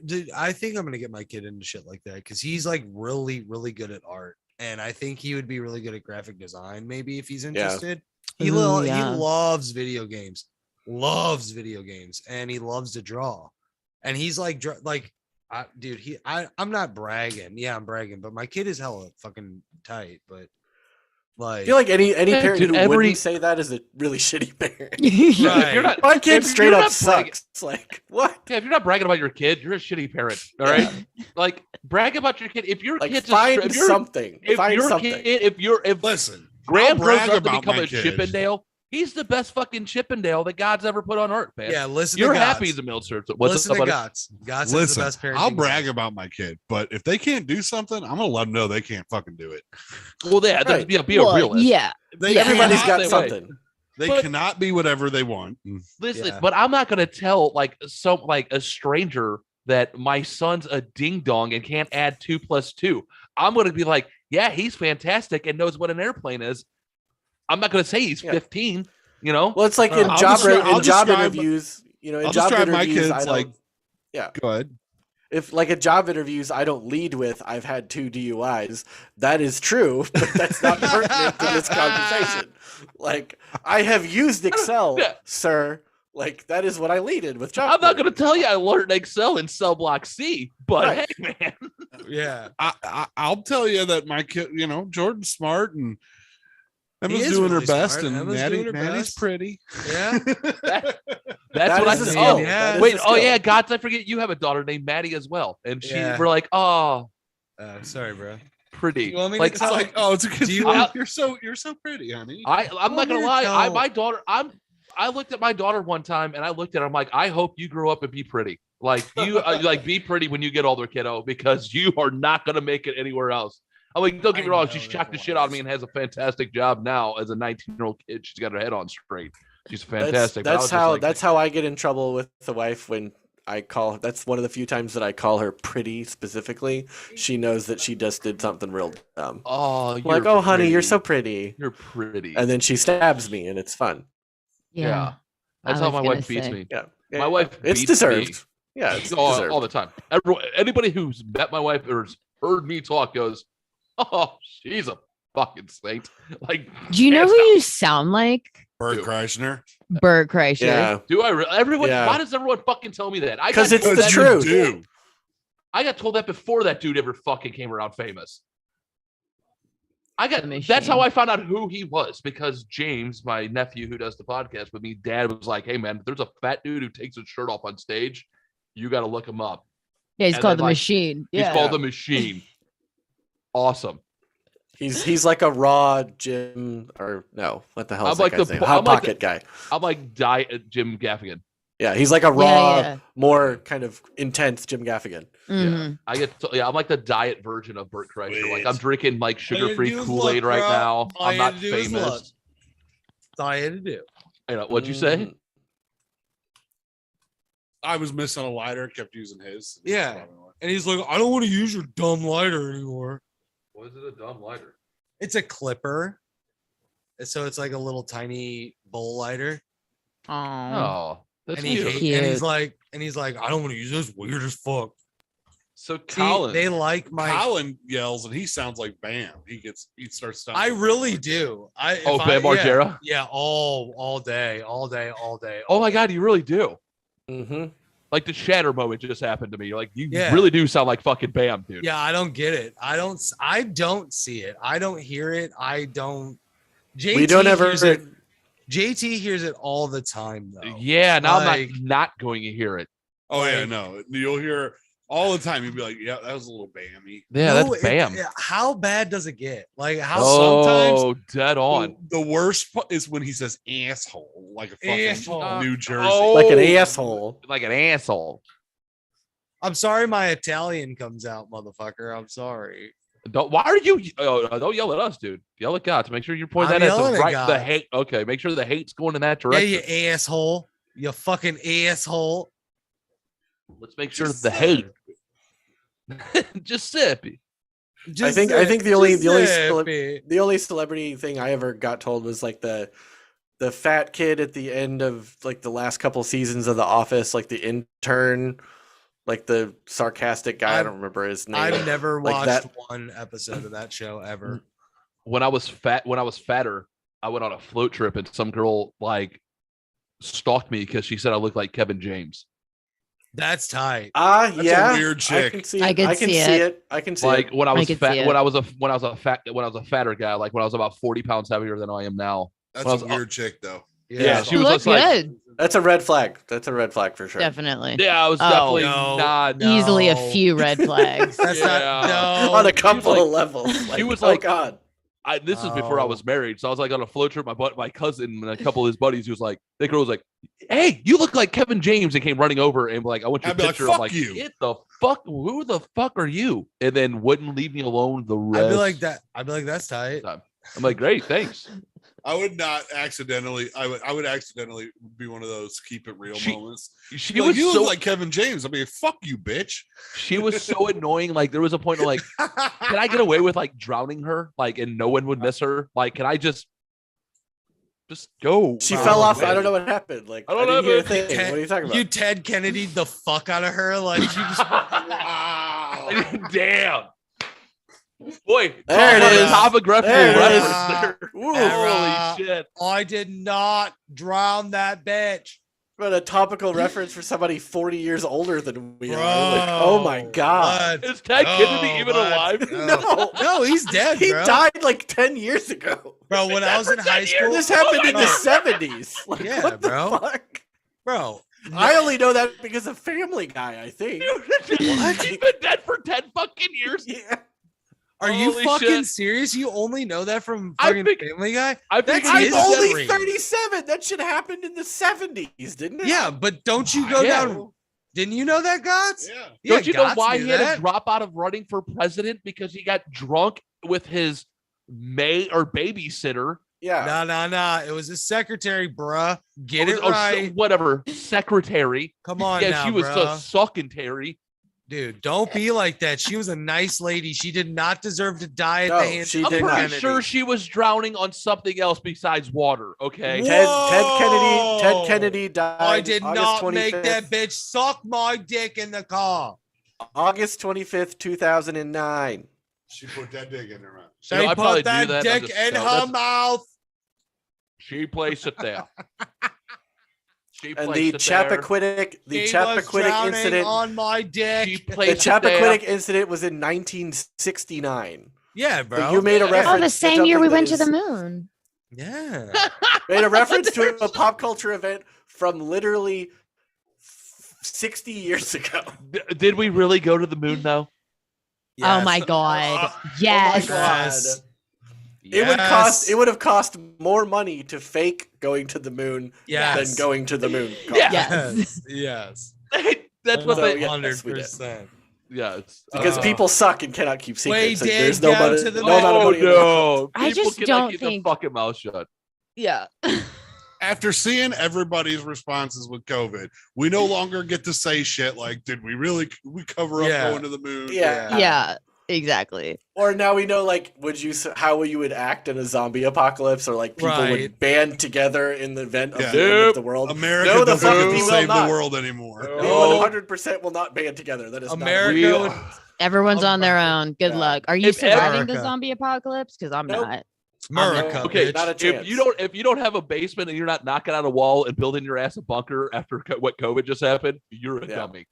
think I'm gonna get my kid into shit like that because he's like really good at art, and I think he would be really good at graphic design. Maybe if he's interested, he Ooh, he yeah. loves video games, and he loves to draw, and he's like dude, I'm not bragging. Yeah, I'm bragging, but my kid is hella fucking tight. But I like, feel like any parent dude, who wouldn't say that is a really shitty parent. right. If you're not, My kid if straight you're up not bragging- sucks. It's like what? Yeah, if you're not bragging about your kid, you're a shitty parent. All right, like brag about your kid. If your Like kid's find if you're, something. if Find your something. kid, if Listen, Graham I'll grows brag up to about become my a kid. Chippendale, he's the best fucking Chippendale that God's ever put on earth, man. yeah, listen. You're to happy Gots. he's a military. What's Listen up, to buddy? Gots. Gots is Listen, the best parent. I'll brag about my kid, but if they can't do something, I'm gonna let them know they can't fucking do it. Well, yeah, Right. be a realist. Yeah. They Yeah. Everybody's cannot- got Stay away. something. They But- cannot be whatever they want. Listen, Yeah. but I'm not gonna tell like a stranger that my son's a ding dong and can't add 2 + 2. I'm gonna be like, yeah, he's fantastic and knows what an airplane is. I'm not gonna say he's Yeah. 15. You know, Well, it's like in I'll job describe- I'll job describe- interviews. You know, in I'll job describe my interviews, kids I don't, like, yeah. Go ahead. If like at job interviews, I don't lead with "I've had 2 DUIs." That is true, but that's not pertinent to this conversation. Like I have used Excel, Yeah. sir. Like that is what I leaded with job. I'm not gonna interviews. tell you I learned Excel in cell block C, but Right. hey, man, Yeah. I'll tell you that my kid, Jordan's smart and He Emma's is doing her really best, smart. and Emma's Natty's doing her best. pretty. Yeah. that's That what I is a said. skill. Oh, Yeah. That is wait, a oh skill. yeah, God, I forget you have a daughter named Maddie as well, and Yeah. we're like, oh, Sorry, bro. pretty. You want me to Like, tell- It's like, oh, it's because Do you want- you're so pretty, honey. I'm not gonna me to lie. tell- My daughter, I looked at my daughter one time, and I looked at her. I'm like, I hope you grow up and be pretty. Like you, like be pretty when you get older, kiddo, because you are not gonna make it anywhere else. I'm like, don't get me I wrong, know, she's there's shocked the a shit lot out of of me and has a fantastic job now as a 19-year-old kid. She's got her head on straight. She's fantastic. That's how I get in trouble with the wife when I call. That's one of the few times that I call her pretty specifically. She knows that she just did something real dumb. Oh, I'm like, oh, honey, you're so pretty. pretty. You're pretty. And then she stabs me, and it's fun. Yeah. That's I how was my gonna wife beats say. me. Yeah, My wife It's beats deserved. me. Yeah, it's all deserved. the time. Anybody who's met my wife or has heard me talk goes, "Oh, she's a fucking saint." Like, Do you know hands who down. you sound like? Bert Dude. Kreischer. Bert Kreischer. Yeah, Do I? Everyone. Yeah. Why does everyone fucking tell me that? I 'Cause got it's told the that- truth. Do. I got told that before that dude ever fucking came around famous. The That's how machine. I found out who he was, because James, my nephew who does the podcast with me, dad was like, "Hey man, if there's a fat dude who takes his shirt off on stage, you got to look him up. Yeah, he's And called then, the like, Machine. He's Yeah. called the Machine." Awesome. he's like a raw Jim, or no, what the hell is I'm that like guy's the- name? I'm Hot like Pocket guy. I'm like diet Jim Gaffigan. Yeah, he's like a Yeah, raw, yeah. more kind of intense Jim Gaffigan. Mhm. I'm like the diet version of Bert Kreischer. Like, I'm drinking like sugar-free do is Kool-Aid look, right bro. now. All I'm you not had to do is look. famous. That's all I had to do. You know, what'd you say? Mm, I was missing a lighter, kept using his. Yeah. And he's like, I don't want to use your dumb lighter anymore. Was it a dumb lighter? It's a clipper. And so it's like a little tiny bowl lighter. Aw. Oh, that's And, he cute. hate- Cute. and he's like, I don't want to use this. Weird as fuck. So See, Kollin, they like my. Kollin yells and he sounds like Bam. He starts sounding I like really Bam. do. Bam Bam Margera? Yeah, all day. oh my god, you really do. mhm. Like the shatter moment just happened to me. You're like, you Yeah. really do sound like fucking Bam, dude. Yeah, I don't get it. I don't see it. I don't hear it. I don't. JT We don't ever. hears it. JT hears it all the time though. Yeah, now Like- I'm not going to hear it. Oh yeah, Like- no. You'll hear all the time. You'll be like, yeah, that was a little Bammy. Yeah, No, that's Bam. how bad does it get? Like how Oh, dead on. The worst is when he says asshole, like a fucking Asshole. New Jersey. Oh. Like an asshole. Like an asshole. I'm sorry, my Italian comes out, motherfucker. I'm sorry. Why are you? Don't yell at us, dude. Yell at God to make sure you point I'm that at yelling the at right. God. The hate. Okay, make sure the hate's going in that Yeah, direction. you asshole. You fucking asshole. Let's make sure the hate. Giuseppe. I think the only Giuseppe. the only celebrity thing I ever got told was like the fat kid at the end of like the last couple seasons of The Office, like the intern, like the sarcastic guy. I I've- don't remember his name. I've never Like watched that. one episode of that show ever. When I was fatter, I went on a float trip and some girl like stalked me because she said I looked like Kevin James. That's tight. That's Yeah, a weird I chick. can see it. I can I can see see it. it. I can see Like it. when I was could fat, see it. when I was a fatter guy, like when I was about 40 pounds heavier than I am now. That's Well, a weird chick though. Yeah, she was Look just like, good. That's a red flag. That's a red flag for sure. Definitely. yeah, I was Oh. definitely No. not. No. Easily a few red flags. That's Yeah. not no. On a couple like- of levels. Like, was oh like- God. This is before I Oh. was married, so I was like on a float trip. My cousin and a couple of his buddies, who was like, the girl was like, "Hey, you look like Kevin James," and came running over and like, "I want your I'd be like, picture." "Fuck I'm like, you." "Get the fuck! Who the fuck are you?" And then wouldn't leave me alone. The rest. I'd be like that. I'd be like, that's tight. I'm like, "Great, thanks." I would not accidentally. I would accidentally be one of those keep it real She- moments. She Be like, was you so look like Kevin James. I mean, fuck you, bitch. she was so annoying. Like there was a point where like, can I get away with like drowning her? Like, and no one would miss her. Like, can I just go? She Wow. fell off. I don't know what happened. Like I don't didn't know, hear a but- thing. Ted- What are you talking about? You Ted Kennedy the fuck out of her. Like she just Wow. Damn. Boy, There it is. topographical There it reference is. there. Ooh, Era. Holy shit. I did not drown that bitch. but a topical reference for somebody 40 years older than we Bro, are. Like, oh my God. let's Is Ted go, Kennedy even let's alive? go. No. No, he's dead, He bro. died like 10 years ago. Bro, when I was in high school, This happened in the bro, 70s. Like, Yeah, what the bro. fuck? bro, I only know that because of Family Guy, I think. What? He's been dead for 10 fucking years. Yeah. are you Holy fucking shit. serious? You only know that from I fucking think- Family Guy? I That's think his I'm only memory. 37. That shit happened in the 70s, didn't it? Yeah, but don't you go Yeah. down? Didn't you know that, Gots? Yeah. Don't you know Gots why knew he had that. to drop out of running for president? Because he got drunk with his maid or babysitter. Yeah. No. It was a secretary, bruh. Get it Oh, right. whatever. Secretary. Come on Yeah, now, she was bruh. a sucking Terry. Dude, don't be like that. She was a nice lady. She did not deserve to die at No, the hands she of I'm did pretty not. sure she was drowning on something else besides water. Okay. Whoa! Ted Kennedy died. I did August not 25th, make that bitch suck my dick in the car. August 25th, 2009. She put that dick in her mouth. You know, They I probably put that knew that, I'm dick just- in no, her that's- mouth. She placed it there. She And placed the it there. Chappaquiddick, He was incident. drowning on my She dick. The placed it there. Chappaquiddick incident was in 1969. Yeah, So bro. you made a Yeah. reference. Oh, the to same year we something went to that the is- moon. Yeah. Made a reference to a pop culture event from literally 60 years ago. Did we really go to the moon though? Oh my Yes. god. Oh Yes. my god. Yes. It would have cost more money to fake going to the moon Yes. than going to the moon. Yeah. Yes. Yes. That's what So, they. yeah. 100%. Yes. Because people suck and cannot keep secrets. Way and there's dig no down money, to the no amount of Oh money in the world. no! I People just cannot don't keep think- their fucking mouth shut. Yeah. After seeing everybody's responses with COVID, we no longer get to say shit like, "Did we really? We cover up Yeah. going to the moon?" Yeah. Yeah. Exactly. Or now we know, like, how you would act in a zombie apocalypse, or like people Right. would band together in the event of Yeah. the end of Nope. the world. America No, the doesn't fuck get we to will save the not. world anymore. No. We 100% will not band together. That is America not would- Everyone's on their own. Good Yeah. luck. Are you If surviving America- the zombie apocalypse? Because I'm Nope. not. America. Okay, bitch. not a chance. if you don't have a basement and you're not knocking out a wall and building your ass a bunker after what COVID just happened, you're a Yeah. dummy.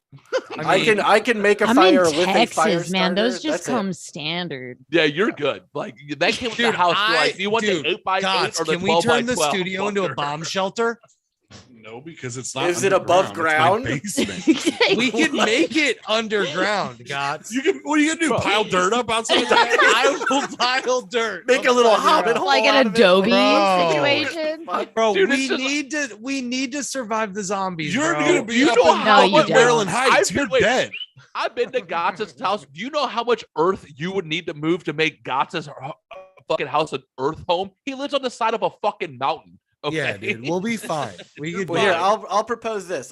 I can make a I'm fire in with a fire Texas, man. starter. Those just That's it. come standard. Yeah, you're good. Like that came with the Dude, house. You're like, do you want dude, the 8x8 Gods, or the can 12 we turn by the 12 studio into a bunker? bomb shelter? No, because it's not. Is it above underground. ground? It's my basement. We can make it underground, Gods. What are you gonna do? Pile dirt up outside? I will pile dirt. Make a little hobbit hole Like out an of it. Adobe Bro. situation. Bro, Dude, we it's just- need to survive the zombies. You're bro. gonna be You up know in how much- No, you Maryland don't. Heights. I've You're been- wait. dead. I've been to Gotz's house. Do you know how much earth you would need to move to make Gotz's fucking house an earth home? He lives on the side of a fucking mountain. Okay? Yeah, dude, we'll be fine. We could. Well, here, fine. I'll propose this.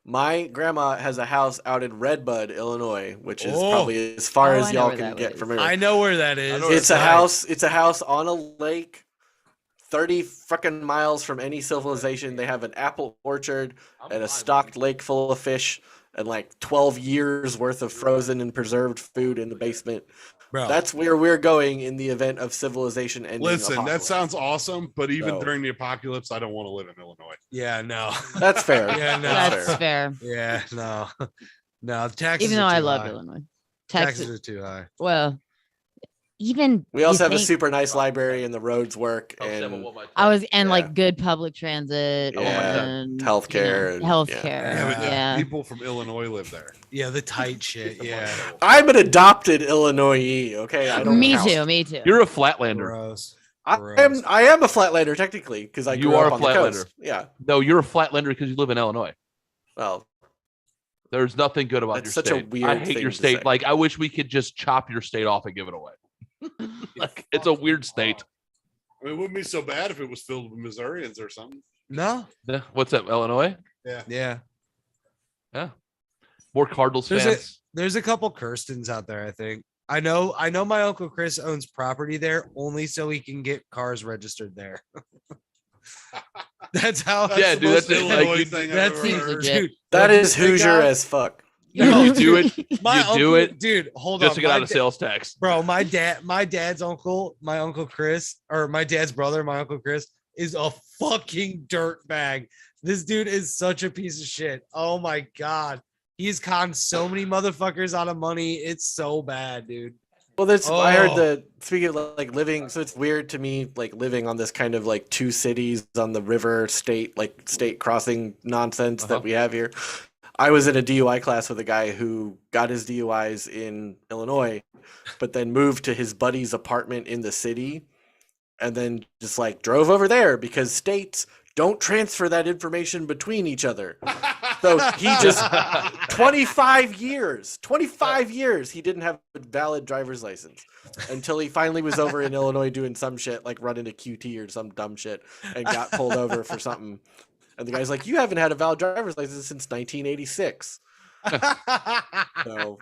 My grandma has a house out in Redbud, Illinois, which is Oh. probably as far Oh, as I know y'all where can that get is. from here. I know where that is. know where It's a house. It's a house on a lake, 30 fucking miles from any civilization. They have an apple orchard and a stocked lake full of fish, and like 12 years worth of frozen and preserved food in the basement. Bro. That's where we're going in the event of civilization ending. Listen, that apocalypse. sounds awesome, but even No. during the apocalypse, I don't want to live in Illinois. Yeah, no. That's fair. Yeah, no. That's fair. Yeah, no. No, taxes. Even though are I too love high. Illinois. Taxes Texas. are too high. Well, even We also you have a think- super nice library, and the roads work, Oh, and I was and Yeah. like good public transit Yeah. and Healthcare and- healthcare. Yeah, but Yeah. people from Illinois live there. Yeah, the tight shit. Yeah. I'm an adopted Illinois. Okay, I don't. Me count. too. Me too. You're a Flatlander. Gross. I Gross. am a Flatlander technically because I You grew are up a on the Flatlander. coast. Yeah. No, you're a Flatlander because you live in Illinois. Well, There's nothing good about That's your such a state. weird I hate thing your to state. say. Like, I wish we could just chop your state off and give it away. Like, it's a weird state. I mean, it wouldn't be so bad if it was filled with Missourians or something. No. Yeah. What's that, Illinois? Yeah. Yeah. More Cardinals There's fans. There's a couple Kirstens out there, I think. I know my Uncle Chris owns property there only so he can get cars registered there. That's how Yeah, the dude, most that's it. Like, Illinois you- thing I've that ever seems heard. legit. dude. that what is did they Hoosier got? as fuck. No, You do it. My You uncle, do it dude. Hold Just on, to get my out of sales tax. bro. My dad's uncle, my Uncle Chris, or my dad's brother, my Uncle Chris, is a fucking dirt bag. This dude is such a piece of shit. Oh my god, he's conned so many motherfuckers out of money. It's so bad, dude. Well, that's I heard Oh. the speaking of like living. So it's weird to me, like living on this kind of like two cities on the river state, like state crossing nonsense Uh-huh. that we have here. I was in a DUI class with a guy who got his DUIs in Illinois, but then moved to his buddy's apartment in the city, and then just like drove over there because states don't transfer that information between each other. So he just 25 years he didn't have a valid driver's license until he finally was over in Illinois doing some shit like running a QT or some dumb shit and got pulled over for something. And the guy's like, you haven't had a valid driver's license since 1986. So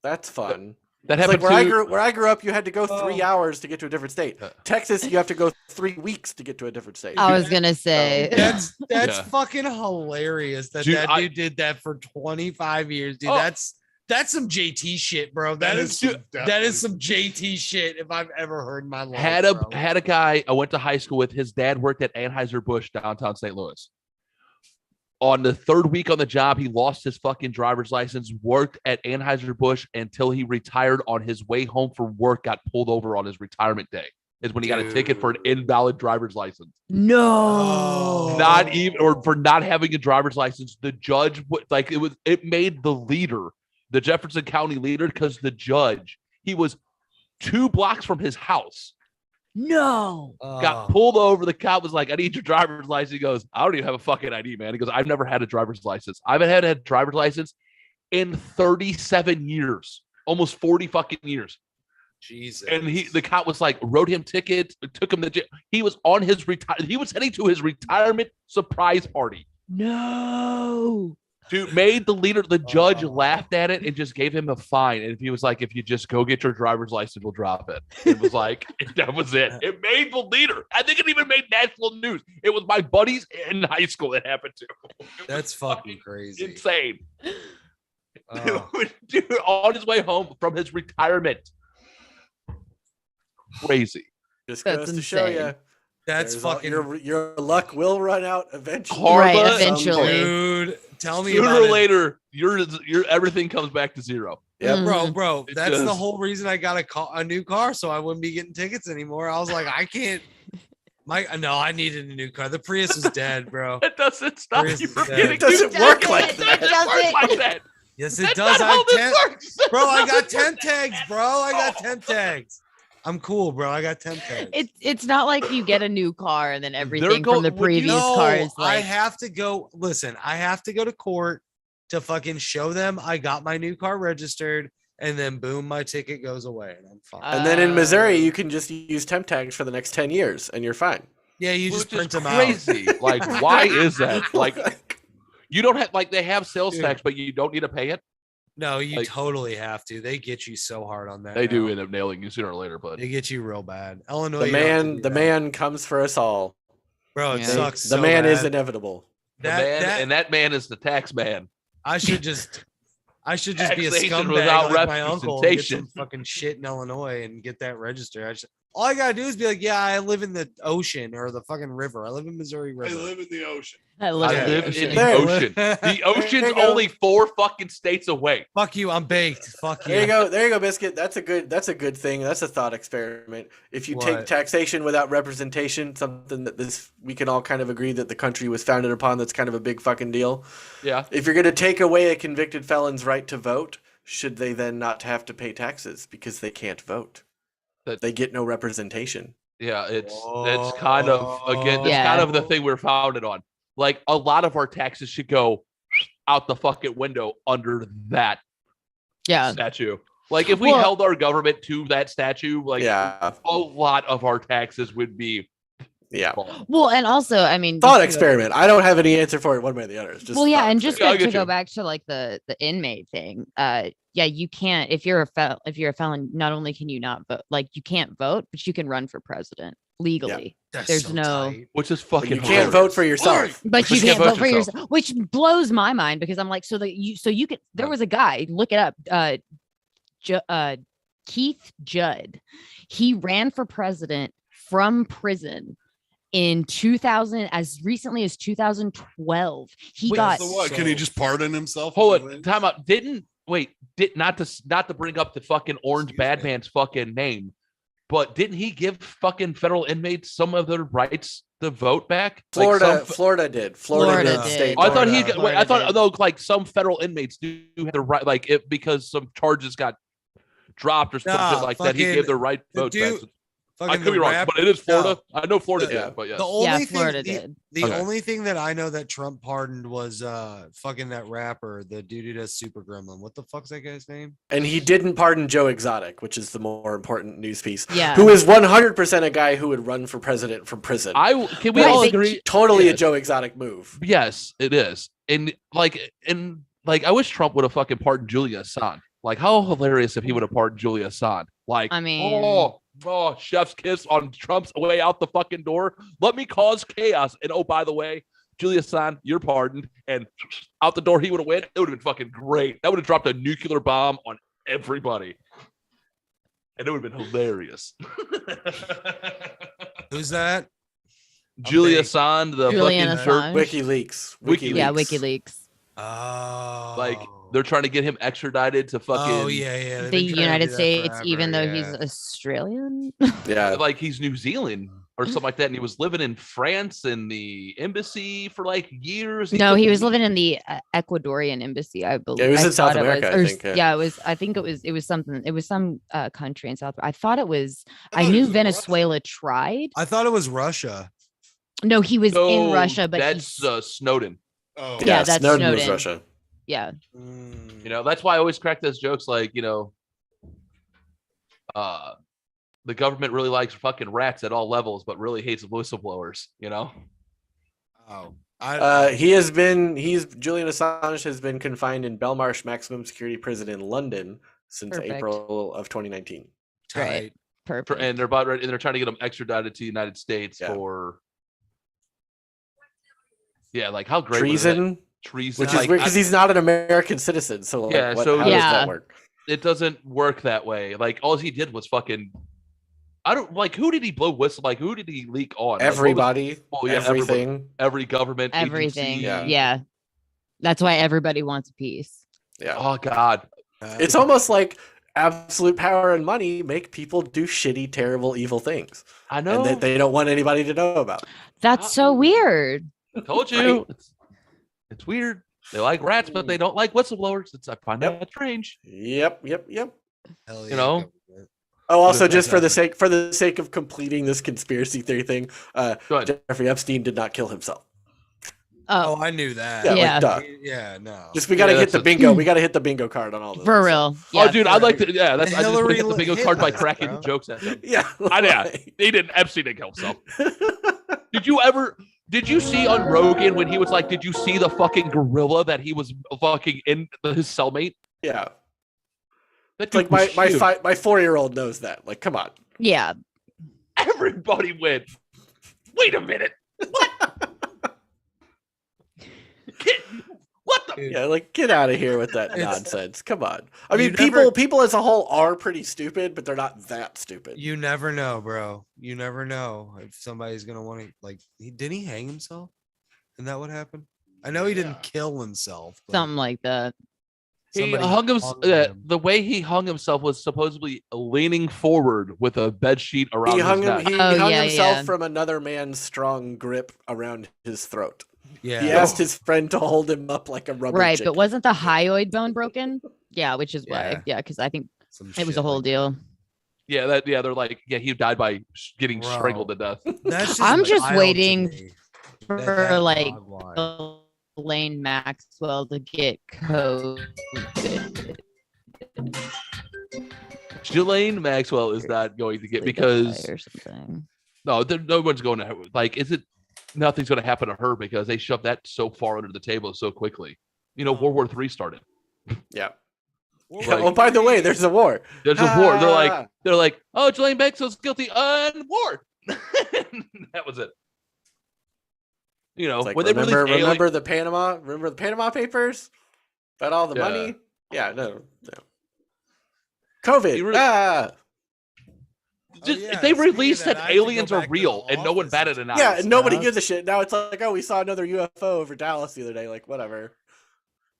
that's fun. That It's happened like to where I grew up, you had to go 3 hours to get to a different state. Texas, you have to go 3 weeks to get to a different state. I was gonna say That's Yeah. fucking hilarious that Dude, that dude did that for 25 years, dude. Oh. That's some JT shit, bro. That is some JT shit if I've ever heard in my life. had bro. a guy I went to high school with. His dad worked at Anheuser-Busch downtown St. Louis. On the third week on the job, he lost his fucking driver's license, worked at Anheuser-Busch until he retired. On his way home from work, got pulled over on his retirement day. Is when he got a ticket for an invalid driver's license. no. Not even, or for not having a driver's license. The judge it made the leader, the Jefferson County leader, because the judge, he was 2 blocks from his house. No. Got pulled over. The cop was like, I need your driver's license. He goes, I don't even have a fucking ID, man. He goes, I've never had a driver's license. I haven't had a driver's license in 37 years, almost 40 fucking years. Jesus. And the cop was like, wrote him tickets, took him to jail. He was on his he was heading to his retirement surprise party. No. Dude, made the leader, the judge laughed at it and just gave him a fine. And he was like, if you just go get your driver's license, we'll drop it. It was like, that was it. It made the leader. I think it even made national news. It was my buddies in high school that happened to. That's fucking crazy. Insane. Oh. Dude, on his way home from his retirement. Crazy. Just That's goes to show insane. you. That's fucking your luck will run out eventually. Right, eventually. dude. Tell me Sooner about or it. later, your everything comes back to zero. Yep. Mhm. Bro, It that's the just- whole reason I got a new car, so I wouldn't be getting tickets anymore. I was like, I can't. I needed a new car. The Prius was dead, bro. It doesn't stop Chris you from said- getting It doesn't new work tickets. like It that. doesn't work like that. Yes, it That's does. not I how have this 10, works. bro. I got 10 tags, bro. I got 10 tags. I'm cool, bro. I got 10 tags. It's not like you get a new car and then everything from go- the would you- previous No, car is I like have to go. Listen, I have to go to court to fucking show them I got my new car registered, and then boom, my ticket goes away, and I'm fine. And then in Missouri, you can just use temp tags for the next 10 years, and you're fine. Yeah, you just Which is print them out. crazy. Like, why is that? Like, you don't have they have sales Dude. tax, but you don't need to pay it. No, you Like- totally have to. They get you so hard on that. They do now. end up nailing you sooner or later, but They get you real bad. Illinois, The you don't have to man, do the that. man comes for us all. bro, it Yeah. sucks. The so man is bad. inevitable. that man is the tax man. I should just be a Taxation scumbag without like my uncle and get representation. some fucking shit in Illinois and get that registered. All I gotta do is be like, yeah, I live in the ocean or the fucking river. I live in Missouri I River. live in the ocean. I I live in the live ocean. in There. the ocean. The ocean's There you go. only 4 fucking states away. Fuck you, I'm baked. Fuck you. There you go, Biscuit. That's a good thing. That's a thought experiment. If you take What? taxation without representation, something that we can all kind of agree that the country was founded upon, that's kind of a big fucking deal. Yeah. If you're going to take away a convicted felon's right to vote, should they then not have to pay taxes because they can't vote? That- They get no representation. Yeah, it's kind of again, it's Yeah. kind of the thing we're founded on. Like a lot of our taxes should go out the fucking window under that Yeah. statue. Like if we Well- held our government to that statue, like Yeah. a lot of our taxes would be Yeah. Well, and also, I mean, Thought just to go- experiment. I don't have any answer for it one way or the other. It's just well, yeah, thought and just experiment. I to get go you. back to like the inmate thing. Yeah, you can't if you're a felon. Not only can you not vote, like you can't vote, but you can run for president legally. That's There's so no- tight. which is But fucking you can't vote for yourself. But you But you can't can't vote for yourself. yourself, which blows my mind because I'm like, so you could. There was a guy, look it up, Keith Judd. He ran for president from prison in 2000, as recently as 2012. He Wait, got So what? Can he just pardon himself? Hold if he it, wins? time out. Did not to bring up the fucking orange Excuse bad me. man's fucking name, but didn't he give fucking federal inmates some of their rights to vote back? Like some Florida did. Florida Florida did. did. State I thought Florida. he. Florida Wait, I thought did. though, like some federal inmates do have the right, like it because some charges got dropped or something Nah, like that. He fucking- gave the right the vote dude- back. I could be wrong, but it is Florida. I know Florida did, but yes. The only Florida thing, did. The Okay. only thing that I know that Trump pardoned was fucking that rapper, the dude who does Super Gremlin. What the fuck's that guy's name? And he didn't pardon Joe Exotic, which is the more important news piece. Yeah. Who is 100% a guy who would run for president from prison. Can we Right, all they- agree? Totally a Yes. Joe Exotic move. Yes, it is. And I wish Trump would have fucking pardoned Julia Assange. Like, how hilarious if he would have pardoned Julia Assange. Like, I mean- oh, chef's kiss on Trump's way out the fucking door. Let me cause chaos. And oh, by the way, Julia Assange, you're pardoned. And out the door, he would have went. It would have been fucking great. That would have dropped a nuclear bomb on everybody. And it would have been hilarious. Who's that? Julia big. Assange, the Julian fucking jerk. Assange. WikiLeaks. Yeah, WikiLeaks. Oh, Like, they're trying to get him extradited to fucking. oh yeah. they've The been trying to United do that States, forever, even though yeah. he's Australian. Yeah. Like he's New Zealand or something like that, and he was living in France in the embassy for like years. No, took he a was week- living in the Ecuadorian embassy, I believe. it was in South thought it America, I or think, yeah. Yeah, it was. I think it was something. It was some country in South. I thought it was. I I thought it knew was in Venezuela tried. I thought it was Russia. No, he was in No, Russia, but that's he's, Snowden. Oh, Yeah, that's Snowden was Snowden. Russia. yeah. You know, that's why I always crack those jokes. Like, the government really likes fucking rats at all levels, but really hates whistleblowers. You know, Oh, Julian Assange has been confined in Belmarsh Maximum Security Prison in London since Perfect. April of 2019. Great. Perfect. and they're trying to get him extradited to the United States Yeah. for. Yeah, like how great was that? Treason, Treason, which is like, weird because he's not an American citizen. So, like, Yeah, how so- does Yeah. that work? it doesn't work that way. Like all he did was fucking. I don't like who did he blow whistle? Like who did he leak on? Like, what was- Everybody, well, yeah, everybody. everything. every government Everything. agency. Yeah. That's why everybody wants a piece. Yeah. Oh God. It's almost like absolute power and money make people do shitty, terrible, evil things. I know. And that they don't want anybody to know about. That's so weird. I told you. It's weird. They like rats, but they don't like whistleblowers. I find Yep. that strange. Yep. Hell you know? government. Oh, also, What is just that for the sake of completing this conspiracy theory thing, Go ahead. Jeffrey Epstein did not kill himself. Oh, Oh, I knew that. Yeah, Yeah. like, duh. Yeah, no. Just we gotta Yeah, hit the that's bingo. We gotta hit the bingo card on all this. for real. Oh, Yeah. dude, I'd like to. Yeah, that's. I just Hillary hit the bingo hit card by that, cracking bro. jokes at them. Yeah. Yeah, he didn't. Epstein didn't kill himself. Did you see on Rogan when he was like, did you see the fucking gorilla that he was fucking in his cellmate? Yeah. That It's like dude was huge. my 4-year-old knows that. Like, come on. Yeah. Everybody went. Wait a minute. What the? Dude. Yeah, like get out of here with that It's- nonsense. Come on. I You mean, never- people as a whole are pretty stupid, but they're not that stupid. You never know, bro. You never know if somebody's gonna want to like. Didn't he hang himself? Isn't that what happened? I know he didn't kill himself. but Something like that. He somebody hung him. hung him. The way he hung himself was supposedly leaning forward with a bed sheet around He his hung neck. him. He Oh, hung yeah, himself yeah. from another man's strong grip around his throat. Yeah. He asked his friend to hold him up like a rubber. Right, chicken. but wasn't the hyoid bone broken? Yeah, which is why. Yeah. Yeah, because I think Some it was shit a whole like deal. Yeah, they're like, yeah, he died by getting Bro. strangled to death. that. That's I'm just wild to waiting me that for that's like wild. Elaine Maxwell to get COVID. Ghislaine Maxwell is not going to get because or something. no one's going to like. Nothing's going to happen to her because they shoved that so far under the table so quickly. You know, World War III started. Yeah. Like- Oh, by the way, there's a war. There's a war. Ah. They're like, oh, Ghislaine Maxwell's guilty on war. That was it. You know, It's like, when they remember released the Panama Papers? About all the Yeah. money? Yeah, no. COVID. You really- Just, yeah, they speaking of released that, that I have to go aliens are back to real the and no one office batted and an eye. Yeah, and nobody huh? gives a shit. Now it's like, oh, we saw another UFO over Dallas the other day. Like, whatever.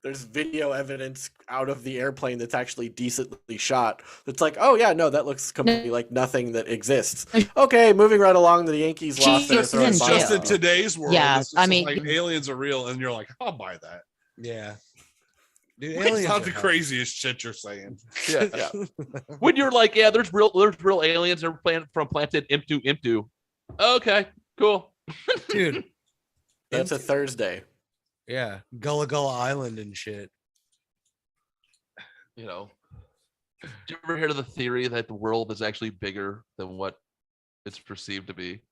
There's video evidence out of the airplane that's actually decently shot. It's like, oh yeah, no, that looks completely like nothing that exists. Okay, moving right along. The Yankees lost their She's throwing in bombs. Just in jail. today's world, Yeah, it's just I mean- like aliens are real, and you're like, I'll buy that. Yeah. Dude, It's aliens not are the hot. craziest shit you're saying. Yeah. When you're like, yeah, there's real aliens that are from planted Imtu. Okay, cool. Dude. That's a Thursday. Yeah, Gullah Gullah Island and shit. You know, did you ever hear of the theory that the world is actually bigger than what it's perceived to be?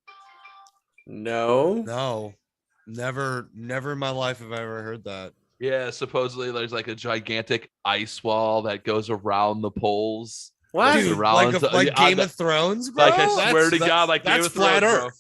No. Never in my life have I ever heard that. Yeah, supposedly there's like a gigantic ice wall that goes around the poles. What? Goes Dude, around like Game of Thrones, bro. Like, I swear to That's- God, like that's Game of flat Thrones, Earth. bro.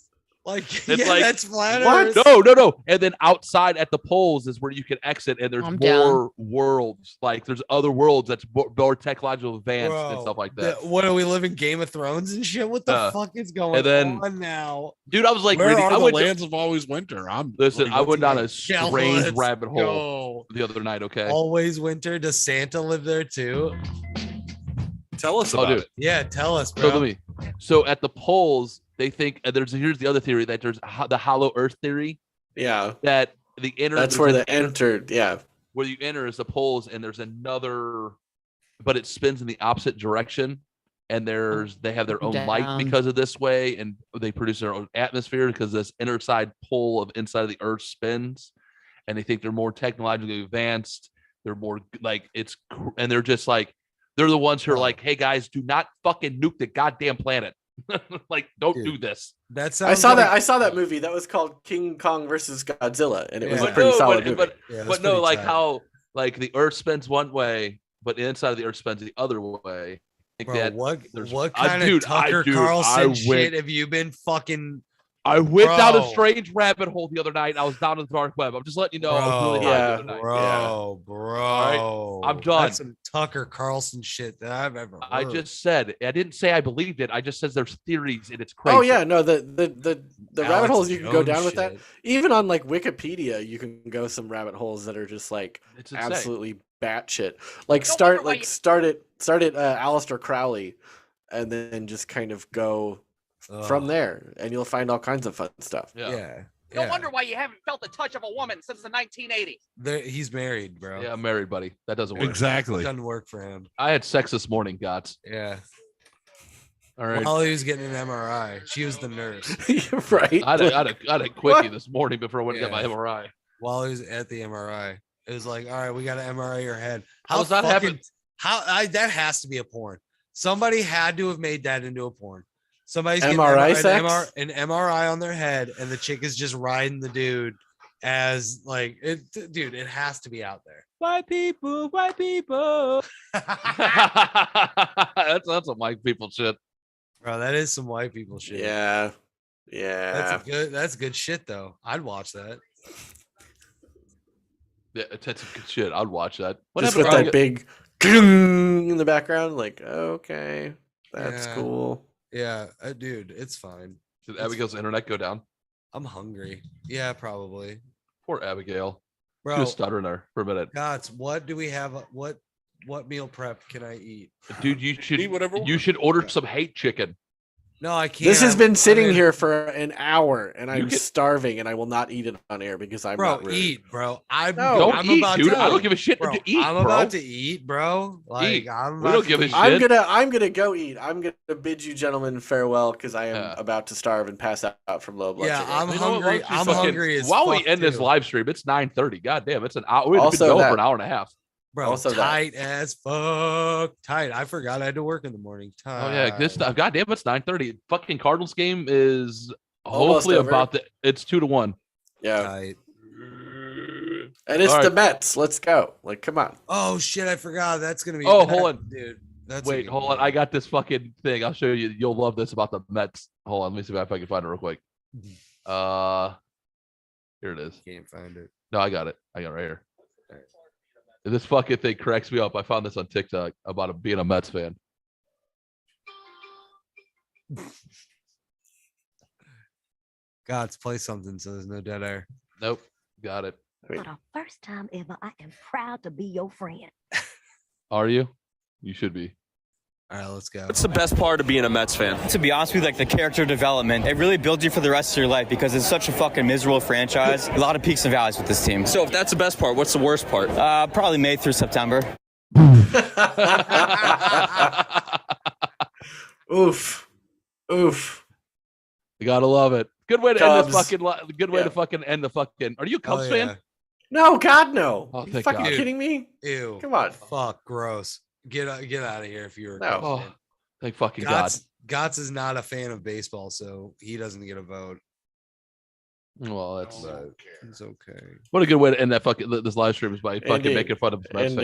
Like, It's yeah, like- that's flat What? Earth. No. And then outside at the poles is where you can exit, and there's I'm more worlds. Like there's other worlds that's more technological advanced and Bro, stuff like that. What are we living Game of Thrones and shit? What the fuck is going then- on now? Dude, I was like, Where reading, are I the went to- lands of always winter? Listen, I went down a Yeah, strange let's rabbit hole go. the other night. Okay. Always winter. Does Santa live there too? Tell us Oh, about dude. it. Yeah, tell us, So bro. let me. So at the poles, they think here's the other theory that there's the hollow Earth theory Yeah. that the inner That's there's where an the entered. Yeah. where you enter is the poles, and there's another, but it spins in the opposite direction. And they have their own light Down. because of this way, and they produce their own atmosphere because this inner side pole of inside of the Earth spins, and they think they're more technologically advanced. They're more like and they're just like they're the ones who are like, hey guys, do not fucking nuke the goddamn planet. Like, don't Dude, do this. That I sounds saw like, that. I saw that movie. That was called King Kong versus Godzilla, and it was Yeah. a pretty solid movie. But Yeah, that's but no, pretty like tight. how like the Earth spins one way, but the inside of the Earth spins the other way. I think bro, that what there's- kind of dude, Tucker dude, Carlson went- shit have you been fucking? I went down a Bro. strange rabbit hole the other night. I was down in the dark web. I'm just letting you know. I was really high the other night. Bro. I'm done. That's some Tucker Carlson shit that I've ever heard. I just said I didn't say I believed it. I just says there's theories and it's crazy. Oh yeah, no, the rabbit Alex holes you can go Jones down with that. shit. Even on like Wikipedia, you can go some rabbit holes that are just like It's insane. absolutely batshit. Like Don't start wonder why like start at Aleister Crowley, and then just kind of go from Ugh. there, and you'll find all kinds of fun stuff. Yeah. Yeah. No yeah. wonder why you haven't felt the touch of a woman since the 1980s. He's married, bro. Yeah, I'm married, buddy. That doesn't work. Exactly. Doesn't work for him. I had sex this morning, Gots. Yeah. All right. While he was getting an MRI, she was the nurse. Right? I had a quickie this morning before I went to get my Yeah. MRI. While he was at the MRI, it was like, all right, we got an MRI your head. How does that happen? That has to be a porn. Somebody had to have made that into a porn. Somebody's getting MRI an sex? an MRI on their head, and the chick is just riding the dude as like it. Dude, it has to be out there. White people. that's some white people shit. Bro, that is some white people shit. Yeah, yeah. That's good shit though. I'd watch that. Yeah, that's some good shit. I'd watch that. What Just happened with to that big in the background, like okay, that's Yeah. cool. Yeah, dude, it's fine. Did Abigail's internet go down? I'm hungry. Yeah, probably. Poor Abigail. She Bro, was stuttering there for a minute. Gots, what do we have? What meal prep can I eat? Dude, you should Eat whatever you should order some hate chicken. No, I can't. This has I'm- been I'm sitting in- here for an hour, and I'm can- starving, and I will not eat it on air because I'm Bro, not rude. eat, bro. I'm, No. Don't I'm eat, about dude. to. I don't give a shit. Bro, Eat, I'm bro. about to eat, bro. Like Eat. I'm. We about don't to give a eat. shit. I'm gonna go eat. I'm gonna bid you gentlemen farewell because I am Yeah. about to starve and pass out from low blood Yeah, sugar. I'm You know what? Why hungry. don't you I'm fucking- hungry as While we fuck, end this too. live stream, it's 9:30. God damn, it's an hour. We've been Also going that. for an hour and a half. Bro, Also that. tight as fuck. Tight. I forgot I had to work in the morning. Oh yeah, this Tight. God damn, it's 9:30. Fucking Cardinals game is Almost hopefully over. about it's 2-1. Yeah, Tight. and it's All the right. Mets. Let's go. Like, come on. Oh shit! I forgot. That's gonna be. Oh, hold on. dude. That's a Wait, good hold one. on. I got this fucking thing. I'll show you. You'll love this about the Mets. Hold on, let me see if I can find it real quick. Here it is. Can't find it. No, I got it. I got it right here. This fucking thing cracks me up. I found this on TikTok about being a Mets fan. Gods, play something so there's no dead air. Nope, got it. For the first time ever, I am proud to be your friend. Are you? You should be. All right, let's go. What's the best part of being a Mets fan? To be honest with you, like the character development, it really builds you for the rest of your life because it's such a fucking miserable franchise. A lot of peaks and valleys with this team. So if that's the best part, what's the worst part? Probably May through September. Oof. You gotta love it. Good way to end this Cubs. fucking. Good way to fucking end the fucking. Are you a Cubs fan? No, God, no. Oh, you thank fucking God. kidding me? Ew. Come on. Fuck, gross. Get out of here if you're a No. Cubs Oh, fan. thank fucking God. Gotts is not a fan of baseball, so he doesn't get a vote. Well, that's But it's okay. what a good way to end that fucking this live stream is by fucking Indeed. making fun of Mets fans.